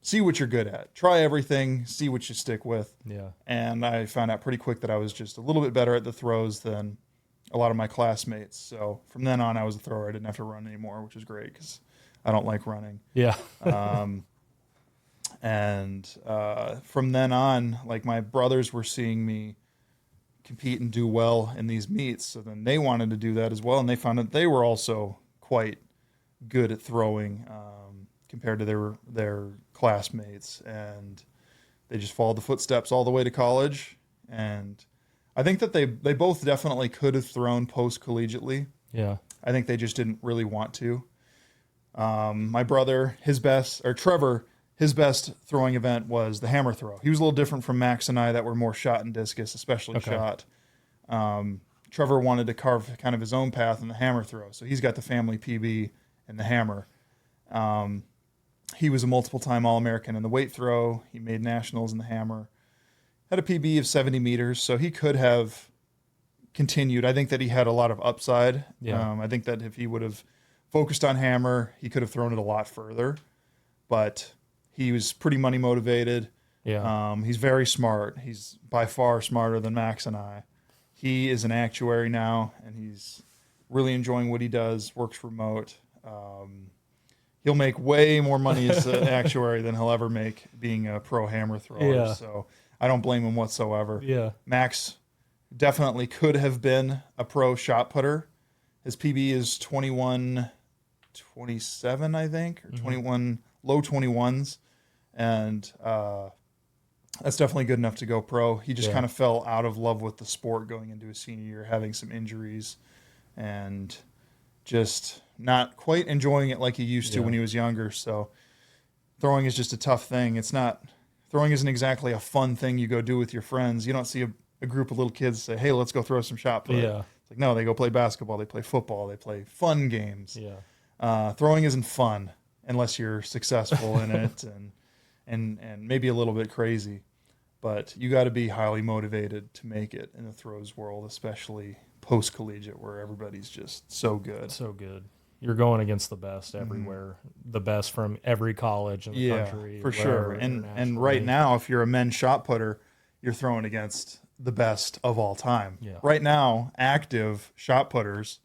see what you're good at. Try everything, see what you stick with. Yeah. And I found out pretty quick that I was just a little bit better at the throws than a lot of my classmates. So from then on, I was a thrower. I didn't have to run anymore, which is great because I don't like running. Yeah. And from then on, like my brothers were seeing me compete and do well in these meets. So then they wanted to do that as well. And they found that they were also quite good at throwing compared to their classmates. And they just followed the footsteps all the way to college. And I think that they both definitely could have thrown post-collegiately. Yeah. I think they just didn't really want to. My brother, Trevor, his best throwing event was the hammer throw. He was a little different from Max and I that were more shot and discus, especially Okay. shot. Trevor wanted to carve kind of his own path in the hammer throw, so he's got the family PB in the hammer. He was a multiple-time All-American in the weight throw. He made nationals in the hammer. Had a PB of 70 meters, so he could have continued. I think that he had a lot of upside. Yeah. I think that if he would have focused on hammer, he could have thrown it a lot further. But he was pretty money motivated. Yeah. He's very smart. He's by far smarter than Max and I. He is an actuary now, and he's really enjoying what he does, works remote. He'll make way more money as an actuary than he'll ever make being a pro hammer thrower. Yeah. So I don't blame him whatsoever. Yeah. Max definitely could have been a pro shot putter. His PB is 21-27, I think, or 21, low 21s. And that's definitely good enough to go pro. He just Yeah. kind of fell out of love with the sport going into his senior year, having some injuries and just not quite enjoying it like he used to Yeah. when he was younger. So throwing is just a tough thing. Throwing isn't exactly a fun thing you go do with your friends. You don't see a group of little kids say, hey, let's go throw some shot put. Yeah. It's like, no, they go play basketball, they play football, they play fun games. Yeah. Throwing isn't fun unless you're successful in it and maybe a little bit crazy. But you got to be highly motivated to make it in the throws world, especially post-collegiate where everybody's just so good. So good. You're going against the best everywhere. The best from every college in the country. For sure. And right now, if you're a men's shot putter, you're throwing against the best of all time. Yeah. Right now, active shot putters,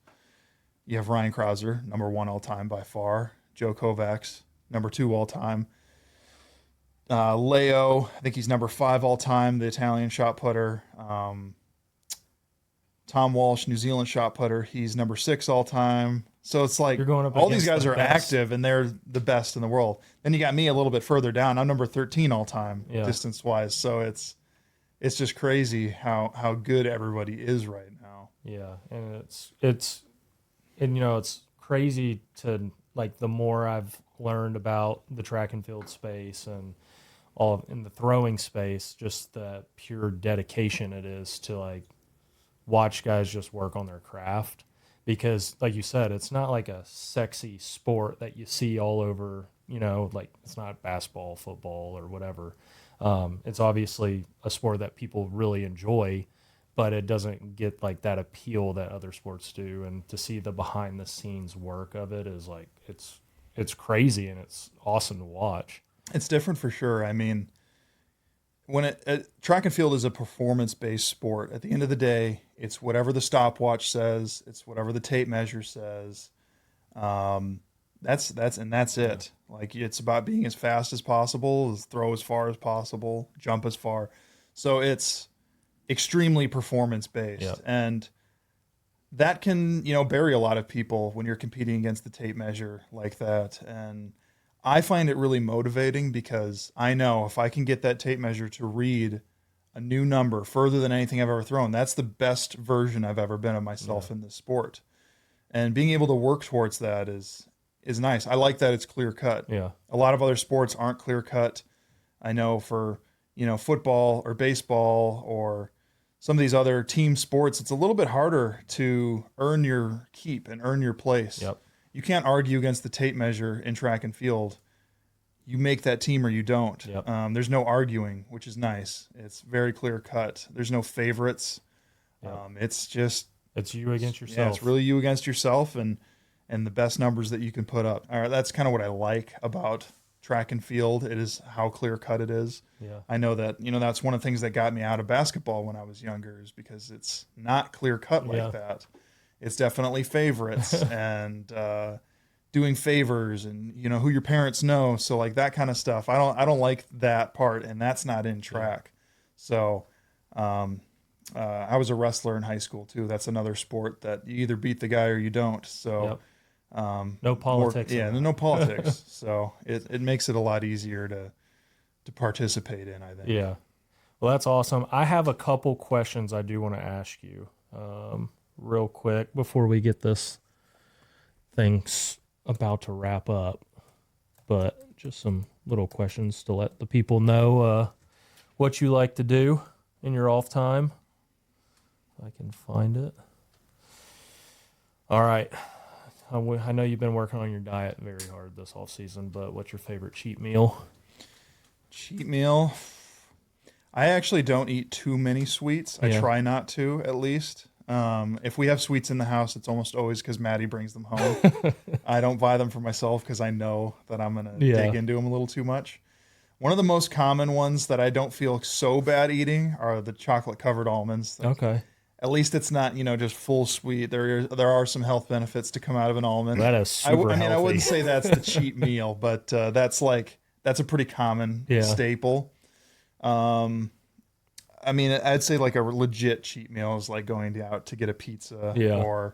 you have Ryan Krauser, number 1 all time by far. Joe Kovacs, number 2 all time. Leo, I think he's number 5 all time, the Italian shot putter. Tom Walsh, New Zealand shot putter, he's number 6 all time. So it's like You're going up all these against guys the are best. active and they're the best in the world. Then you got me a little bit further down. I'm number 13 all time distance wise. So it's just crazy how good everybody is right now. Yeah, and it's crazy to, like, the more I've learned about the track and field space and in the throwing space, just the pure dedication it is to like watch guys just work on their craft. Because like you said, it's not like a sexy sport that you see all over, like it's not basketball, football, or whatever. It's obviously a sport that people really enjoy, but it doesn't get like that appeal that other sports do. And to see the behind the scenes work of it is like it's crazy and it's awesome to watch. It's different for sure. I mean, track and field is a performance based sport. At the end of the day, it's whatever the stopwatch says, it's whatever the tape measure says. That's it. Like it's about being as fast as possible, throw as far as possible, jump as far. So it's extremely performance based, Yep. and that can bury a lot of people when you're competing against the tape measure like that. And I find it really motivating because I know if I can get that tape measure to read a new number further than anything I've ever thrown, that's the best version I've ever been of myself in this sport. And being able to work towards that is nice. I like that it's clear cut. Yeah. A lot of other sports aren't clear cut. I know for, football or baseball or some of these other team sports, it's a little bit harder to earn your keep and earn your place. Yep. You can't argue against the tape measure in track and field. You make that team or you don't. Yep. There's no arguing, which is nice. It's very clear cut. There's no favorites. Yep. It's just It's you against yourself. yeah, it's really you against yourself and the best numbers that you can put up. All right, that's kind of what I like about track and field. It is how clear cut it is. Yeah. I know that that's one of the things that got me out of basketball when I was younger is because it's not clear cut like that. It's definitely favorites and doing favors and who your parents know. So like that kind of stuff. I don't like that part, and that's not in track. So I was a wrestler in high school too. That's another sport that you either beat the guy or you don't. So no politics. No politics. So it makes it a lot easier to participate in, I think. Yeah. Well, that's awesome. I have a couple questions I do want to ask you real quick before we get this thing about to wrap up. But just some little questions to let the people know what you like to do in your off time. If I can find it. All right. I know you've been working on your diet very hard this off season, but what's your favorite cheat meal? Cheat meal. I actually don't eat too many sweets. I try not to, at least. If we have sweets in the house, it's almost always because Maddie brings them home. I don't buy them for myself because I know that I'm going to dig into them a little too much. One of the most common ones that I don't feel so bad eating are the chocolate-covered almonds. Okay. At least it's not, just full sweet. There are some health benefits to come out of an almond. That is super healthy. I wouldn't say that's the cheat meal, but that's a pretty common staple. I'd say like a legit cheat meal is like going out to get a pizza. Or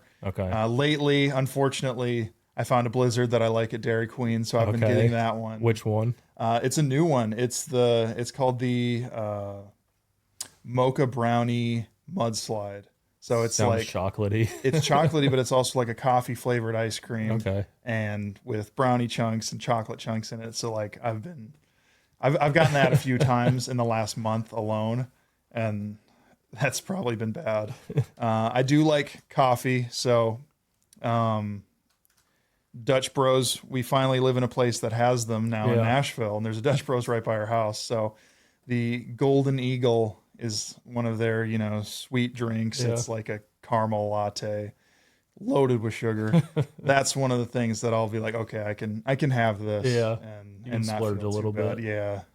lately, unfortunately, I found a Blizzard that I like at Dairy Queen, so I've been getting that one. Which one? It's a new one. It's called the Mocha Brownie Mudslide. So it's Sounds like chocolatey. It's chocolatey, but it's also like a coffee flavored ice cream. Okay. And with brownie chunks and chocolate chunks in it. So like I've gotten that a few times in the last month alone, and that's probably been bad. I do like coffee, so Dutch Bros. We finally live in a place that has them now in Nashville, and there's a Dutch Bros right by our house. So the Golden Eagle is one of their, sweet drinks. It's like a caramel latte loaded with sugar. That's one of the things that I'll be like, okay, I can have this. Yeah. And not splurge feel a little too bad. bit.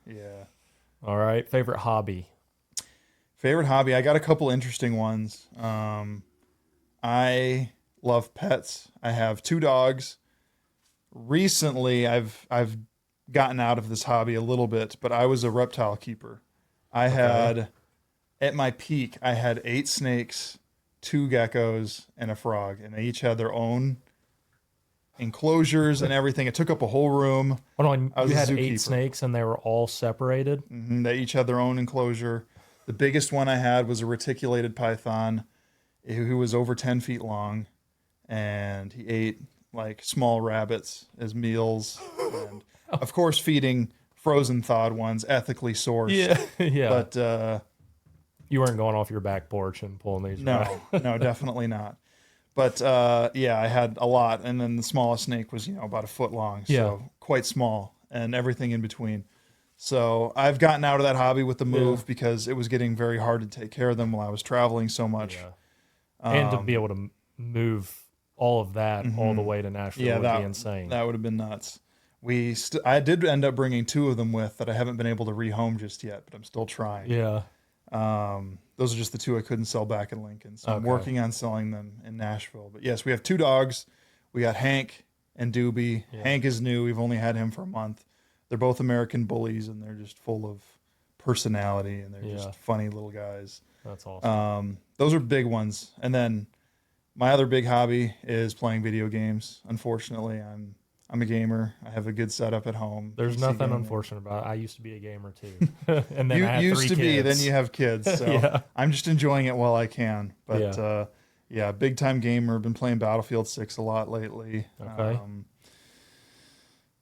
Yeah. All right. Favorite hobby? I got a couple interesting ones. I love pets. I have 2 dogs. Recently, I've gotten out of this hobby a little bit, but I was a reptile keeper. At my peak, I had 8 snakes, 2 geckos, and a frog, and they each had their own enclosures and everything. It took up a whole room. Hold on, you had 8 snakes and they were all separated? Mm-hmm. They each had their own enclosure. The biggest one I had was a reticulated python who was over 10 feet long, and he ate like small rabbits as meals, and of course feeding frozen thawed ones, ethically sourced. Yeah, yeah. But You weren't going off your back porch and pulling these, right? no, no, definitely not. But yeah, I had a lot, and then the smallest snake was about a foot long, Yeah, so quite small, and everything in between. So I've gotten out of that hobby with the yeah, move because it was getting very hard to take care of them while I was traveling so much. yeah. And to be Um, able to move all of that all the mhm. way to Nashville Yeah, would be that insane. that would have been nuts. I did end up bringing two of them with that I haven't been able to rehome just yet, but I'm still trying. Yeah. Those are just the two I couldn't sell back in Lincoln, so I'm Okay. working on selling them in Nashville. But yes, we have two dogs. We got Hank and Doobie. Yeah. Hank is new. We've only had him for a month. They're both American bullies, and they're just full of personality, and they're Yeah. just funny little guys. That's awesome. Those are big ones. And then my other big hobby is playing video games. Unfortunately, I'm a gamer. I have a good setup at home. There's PC nothing gaming. unfortunate about it. I used to be a gamer too. And then You I had used three to be, then kids. you have kids. So Yeah. I'm just enjoying it while I can. But Yeah. yeah, big time gamer. Been playing Battlefield 6 a lot lately. Okay.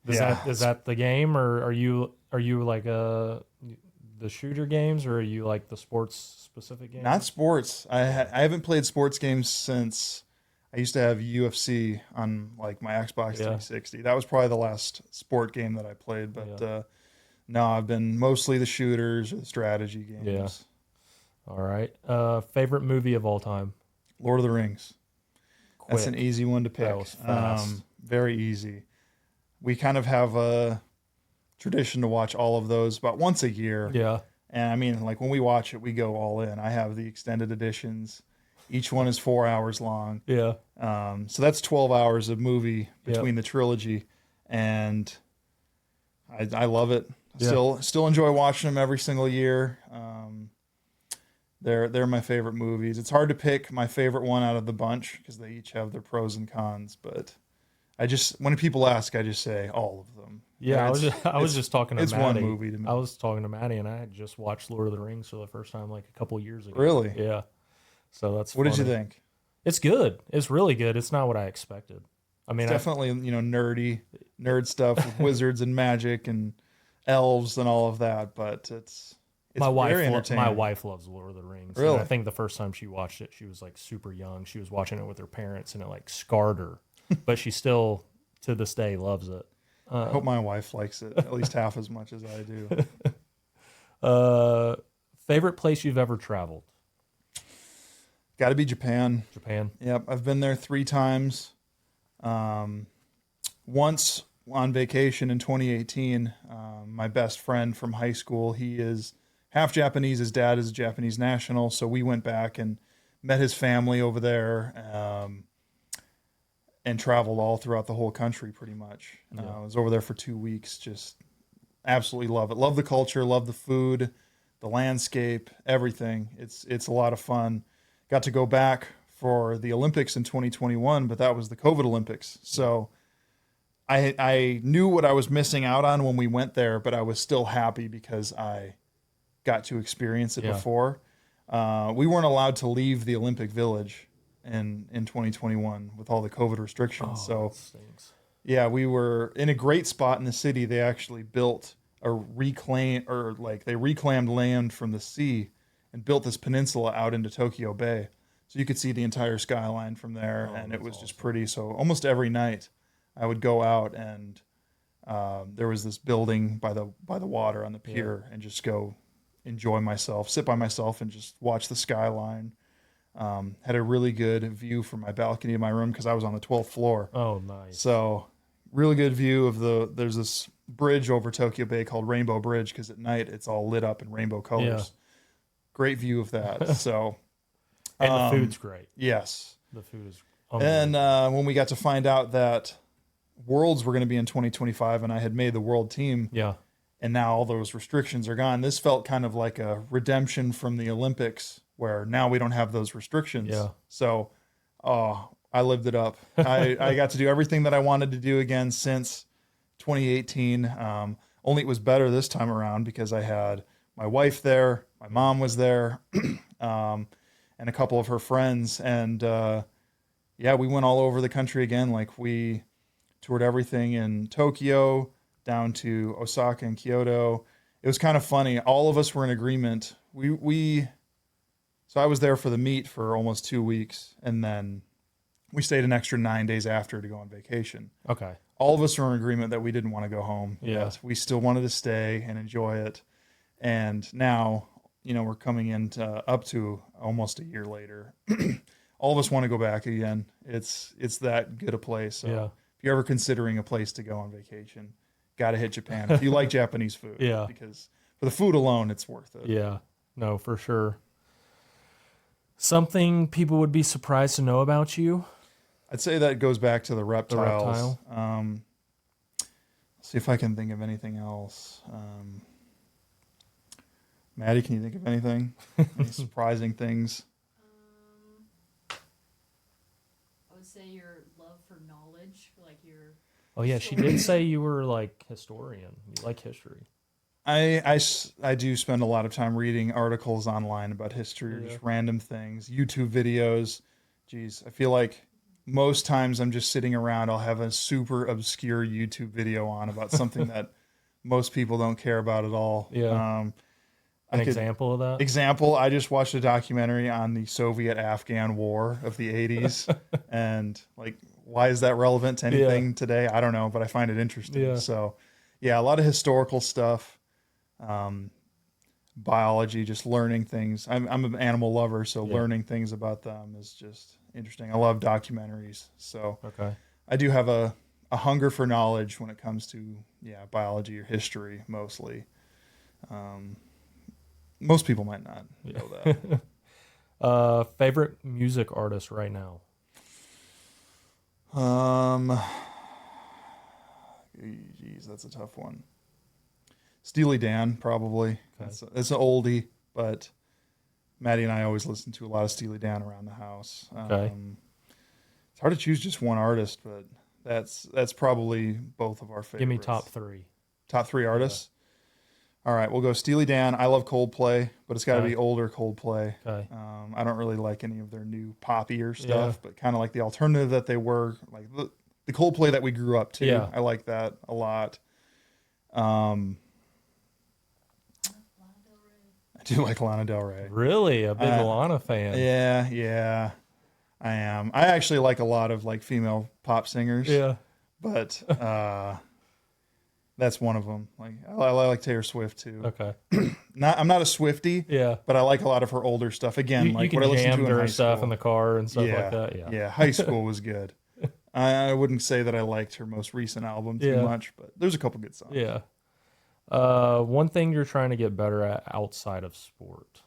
Yeah, Is that the game, or are you like the shooter games, or are you like the sports specific games? not sports. I haven't played sports games since I used to have UFC on like my Xbox Yeah. 360. That was probably the last sport game that I played. But Yeah. no, I've been mostly the shooters or the strategy games. Yeah. All right. Favorite movie of all time? Lord of the Rings. That's an Quick. easy one to pick. That was fast. Very easy. We kind of have a tradition to watch all of those about once a year. Yeah. And I mean, like when we watch it, we go all in. I have the extended editions. Each one is 4 hours long. Yeah. So that's 12 hours of movie Yep. between the trilogy. And I love it. Yeah. Still enjoy watching them every single year. They're my favorite movies. It's hard to pick my favorite one out of the bunch because they each have their pros and cons. But when people ask, I just say all of them. Yeah, I was It's just talking to it's one Maddie. movie to me. I was talking to Maddie, and I had just watched Lord of the Rings for the first time like a couple years ago. Really? Yeah. So that's What did you funny. think? It's good. It's really good. It's not what I expected. I mean, It's definitely nerd stuff with wizards and magic and elves and all of that, but it's very entertaining. my wife loves Lord of the Rings. And Really? I think the first time she watched it, she was like super young. She was watching it with her parents, and it like scarred her. But she still, to this day, loves it. I hope my wife likes it at least half as much as I do. Favorite place you've ever traveled? Got to be Japan. Japan. Yep, I've been there 3 times. Once on vacation in 2018, my best friend from high school, he is half Japanese. His dad is a Japanese national, so we went back and met his family over there, and traveled all throughout the whole country pretty much. Yeah. I was over there for 2 weeks. Just absolutely love it. Love the culture. Love the food, the landscape, everything. It's a lot of fun. Got to go back for the Olympics in 2021, but that was the COVID Olympics. So I knew what I was missing out on when we went there, but I was still happy because I got to experience it Yeah. before. We weren't allowed to leave the Olympic Village in 2021 with all the COVID restrictions. Oh, So that stinks. yeah, we were in a great spot in the city. They actually built they reclaimed land from the sea and built this peninsula out into Tokyo Bay. So you could see the entire skyline from there, Oh, and it that's was just awesome. pretty. So almost every night I would go out, and there was this building by the water on the pier, and just go enjoy myself, sit by myself, and just watch the skyline. Had a really good view from my balcony of my room because I was on the 12th floor. Oh, nice. So really good view of there's this bridge over Tokyo Bay called Rainbow Bridge because at night it's all lit up in rainbow colors. Yeah. Great view of that. So And the food's great. yes. The food is And unbelievable. when we got to find out that Worlds were going to be in 2025 and I had made the world team Yeah. and now all those restrictions are gone, this felt kind of like a redemption from the Olympics where now we don't have those restrictions. Yeah. So I lived it up. I got to do everything that I wanted to do again since 2018. Only it was better this time around because I had my wife there, my mom was there, and a couple of her friends. And yeah, we went all over the country again. Like we toured everything in Tokyo, down to Osaka and Kyoto. It was kind of funny. All of us were in agreement. So I was there for the meet for almost 2 weeks, and then we stayed an extra 9 days after to go on vacation. Okay. All of us were in agreement that we didn't want to go home. Yeah. Yet. We still wanted to stay and enjoy it. And now, we're coming into up to almost a year later. All of us want to go back again. It's that good a place. So Yeah. if you're ever considering a place to go on vacation, got to hit Japan. If you like Japanese food. Yeah. Because for the food alone, it's worth it. Yeah. No, for sure. Something people would be surprised to know about you? I'd say that goes back to the reptiles. The reptile? See if I can think of anything else. Maddie, can you think of anything? Any surprising things? I would say your love for knowledge, like your. Oh, yeah. She did say you were like historian. You like history. I do spend a lot of time reading articles online about history or just random things, YouTube videos. Geez, I feel like most times I'm just sitting around, I'll have a super obscure YouTube video on about something that most people don't care about at all. Yeah. An example of that? Example, I just watched a documentary on the Soviet-Afghan War of the 80s. And like, why is that relevant to anything today? I don't know, but I find it interesting. Yeah. So yeah, a lot of historical stuff. Biology, just learning things. I'm an animal lover, so learning things about them is just interesting. I love documentaries, so Okay. I do have a hunger for knowledge when it comes to biology or history mostly. Most people might not know that. Favorite music artist right now? Geez, that's a tough one. Steely Dan, probably. Okay. It's an oldie, but Maddie and I always listen to a lot of Steely Dan around the house. Okay. It's hard to choose just one artist, but that's probably both of our favorites. Give me top three. Top three artists? All right, we'll go Steely Dan. I love Coldplay, but it's got to be older Coldplay. Okay. I don't really like any of their new poppier stuff, but kind of like the alternative that they were, like the Coldplay that we grew up to. Yeah. I like that a lot. I do like Lana Del Rey. Really? A big Lana fan? Yeah, I am. I actually like a lot of like female pop singers. Yeah. But that's one of them. Like I like Taylor Swift too. Okay. I'm not a Swiftie. Yeah. But I like a lot of her older stuff. Again, You like can what I listened jam to in her high stuff school. in the car and stuff like that. Yeah. Yeah, high school was good. I wouldn't say that I liked her most recent album too much, but there's a couple good songs. Yeah. One thing you're trying to get better at outside of sport?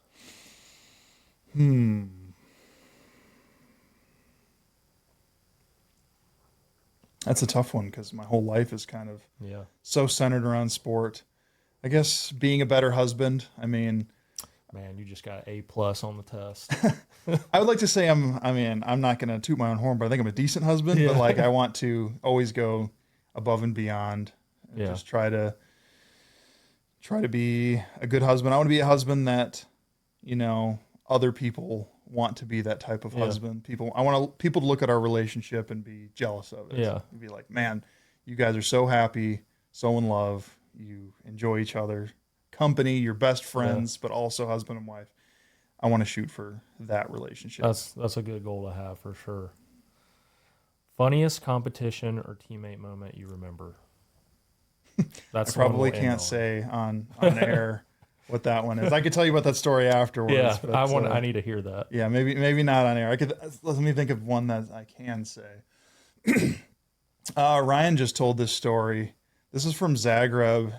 That's a tough one because my whole life is kind of Yeah. so centered around sport. I guess being a better husband. I mean, Man, you just got A+ on the test. I would like to say I'm not going to toot my own horn, but I think I'm a decent husband. Yeah. But like, I want to always go above and beyond. And Yeah. just try to be a good husband. I want to be a husband that, other people want to be that type of husband. I want people to look at our relationship and be jealous of it. Yeah. Be like, man, you guys are so happy, so in love. You enjoy each other, company, your best friends, but also husband and wife. I want to shoot for that relationship. That's a good goal to have for sure. Funniest competition or teammate moment you remember? That's I probably one we'll end can't on. say on air what that one is. I could tell you about that story afterwards. Yeah, but, I need to hear that. Yeah, maybe not on air. Let me think of one that I can say. Ryan just told this story. This is from Zagreb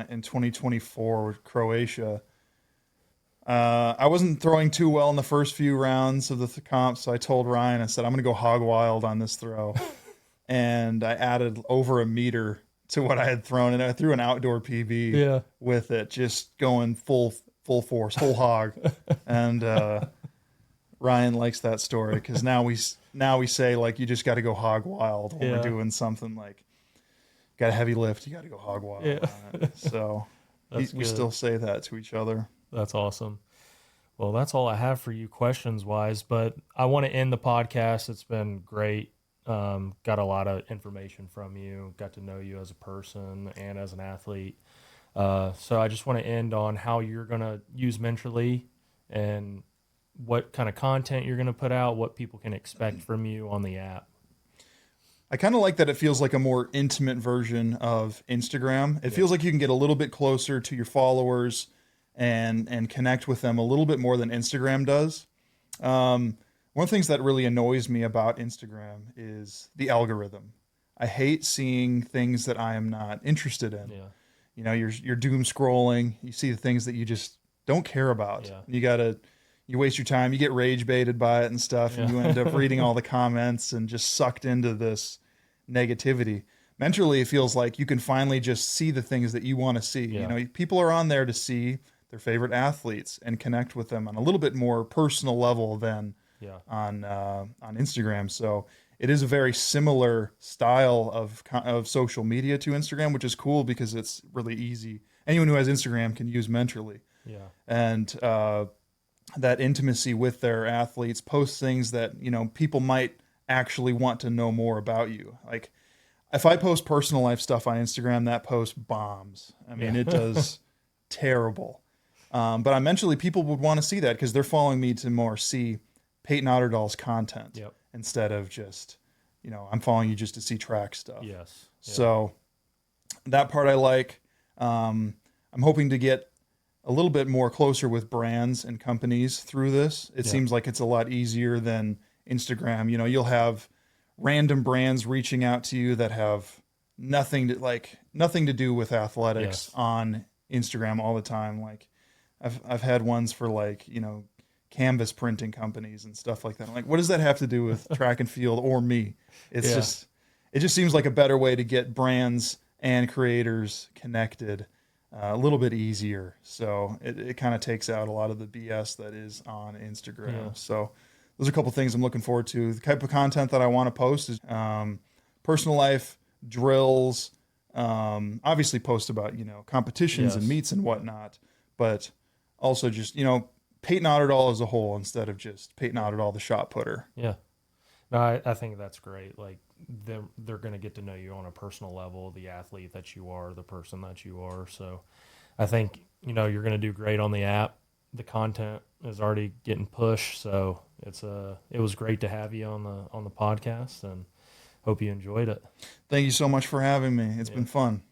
in 2024 with Croatia. I wasn't throwing too well in the first few rounds of the comp, so I told Ryan, I said, I'm going to go hog wild on this throw. And I added over a meter to what I had thrown, and I threw an outdoor PB with it, just going full force, whole hog. And Ryan likes that story because now we say, like, you just got to go hog wild when we're doing something like got a heavy lift, you got to go hog wild on it. So we still say that to each other. That's awesome. Well, that's all I have for you questions wise, but I want to end the podcast. It's been great Got a lot of information from you, got to know you as a person and as an athlete. So I just want to end on how you're going to use Mentorly and what kind of content you're going to put out, what people can expect from you on the app. I kind of like that it feels like a more intimate version of Instagram. It feels like you can get a little bit closer to your followers and connect with them a little bit more than Instagram does. One of the things that really annoys me about Instagram is the algorithm. I hate seeing things that I am not interested in. Yeah. You know, you're doom scrolling. You see the things that you just don't care about. Yeah. You waste your time. You get rage baited by it and stuff, and Yeah. you end up reading all the comments and just sucked into this negativity. Mentally, it feels like you can finally just see the things that you want to see. Yeah. You know, people are on there to see their favorite athletes and connect with them on a little bit more personal level than Yeah. on Instagram. So it is a very similar style of social media to Instagram, which is cool because it's really easy. Anyone who has Instagram can use Mentorly, Yeah. and that intimacy with their athletes, post things that people might actually want to know more about you. Like if I post personal life stuff on Instagram, that post bombs. I mean, it does terrible. But on Mentorly, people would want to see that because they're following me to more see Payton Otterdahl's content Yep. instead of just, I'm following you just to see track stuff. Yes. Yeah. So that part I like. I'm hoping to get a little bit more closer with brands and companies through this. It seems like it's a lot easier than Instagram. You'll have random brands reaching out to you that have nothing to do with athletics on Instagram all the time. Like I've had ones for canvas printing companies and stuff like that. I'm like, what does that have to do with track and field or me? It just seems like a better way to get brands and creators connected a little bit easier. So it kind of takes out a lot of the BS that is on Instagram. Yeah. So those are a couple things I'm looking forward to. The type of content that I want to post is personal life, drills, obviously post about, competitions and meets and whatnot, but also just, Payton Otterdahl as a whole instead of just Payton Otterdahl, the shot putter. Yeah. No, I think that's great. Like they're going to get to know you on a personal level, the athlete that you are, the person that you are. So I think, you're going to do great on the app. The content is already getting pushed. So it was great to have you on the podcast and hope you enjoyed it. Thank you so much for having me. It's been fun.